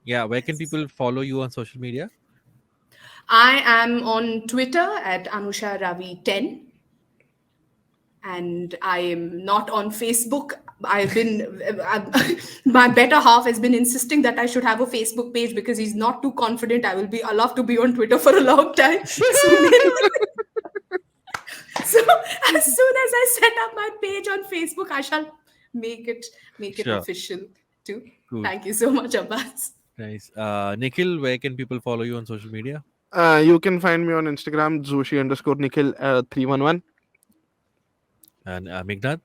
where can people follow you on social media? I am on Twitter at Anusha Ravi 10, and I am not on Facebook. I've been my better half has been insisting that I should have a Facebook page because he's not too confident I love to be on Twitter for a long time. So so as soon as I set up my page on Facebook, I shall make it Sure. official too. Cool. Thank you so much, Abbas. Nice. Nikhil, where can people follow you on social media? You can find me on Instagram, Zoshi_Nikhil 311. And Meghnad?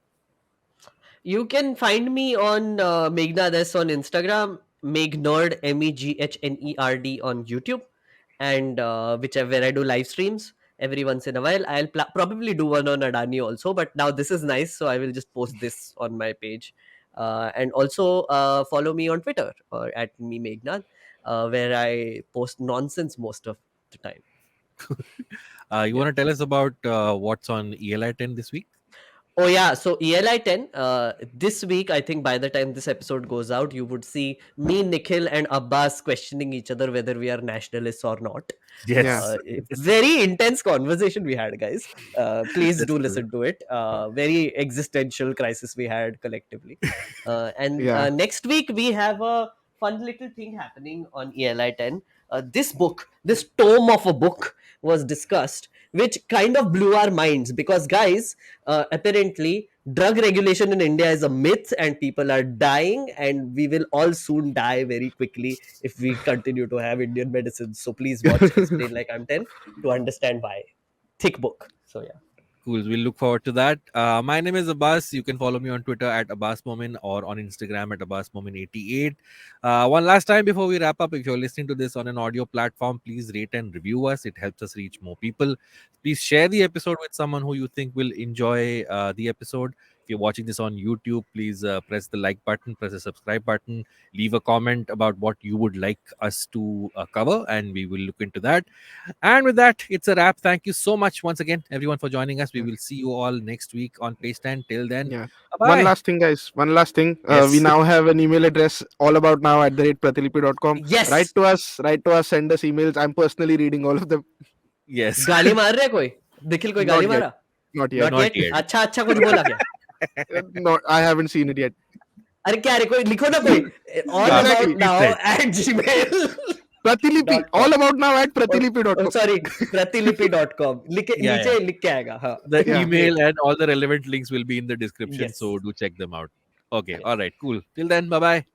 You can find me on Meghnad on Instagram, Meghnerd Meghnerd on YouTube, and whichever where I do live streams every once in a while. I'll probably do one on Adani also, but now this is nice, so I will just post this on my page. And also follow me on Twitter or at me Meghnad, where I post nonsense most of the time. You Yeah. want to tell us about what's on ELI 10 this week? Oh yeah, so ELI 10 this week, I think by the time this episode goes out, you would see me, Nikhil and Abbas questioning each other whether we are nationalists or not. Yeah. Yes. Very intense conversation we had, guys. Please That's do true. listen to it. Very existential crisis we had collectively. And Yeah. next week we have a fun little thing happening on ELI 10. This tome of a book was discussed, which kind of blew our minds because, guys, apparently drug regulation in India is a myth and people are dying, and we will all soon die very quickly if we continue to have Indian medicines. So please watch Explain Like I'm 10 to understand why. Thick book. So yeah. Cool. We'll look forward to that. My name is Abbas. You can follow me on Twitter at AbbasMomin or on Instagram at AbbasMomin88. One last time before we wrap up, if you're listening to this on an audio platform, please rate and review us. It helps us reach more people. Please share the episode with someone who you think will enjoy the episode. If you're watching this on YouTube, please press the like button, press the subscribe button, leave a comment about what you would like us to cover, and we will look into that. And with that, it's a wrap. Thank you so much once again, everyone, for joining us. We Yeah. will see you all next week on Page 10. Till then, Yeah. bye One bye. last thing, guys. One last thing. We Yes. now have an email address, allaboutnow @pratilipi.com. Yes. Write to us, send us emails. I'm personally reading all of them. Yes. गाली मार रहा है कोई? निखिल कोई गाली Not yet. मारा? Not yet. Not Not yet. yet. अच्छा अच्छा कुछ बोला क्या? No, I haven't seen it yet. अरे क्या रे कोई लिखो ना कोई. All Exactly. about now Said. at gmail. Pratilipi. .com. All about now at Oh, pratilipi.com. sorry, pratilipi.com. Yeah, नीचे लिख के आएगा. हाँ. The Yeah. email and all the relevant links will be in the description. Yes. So do check them out. Okay. Yes. All right. Cool. Till then, bye bye.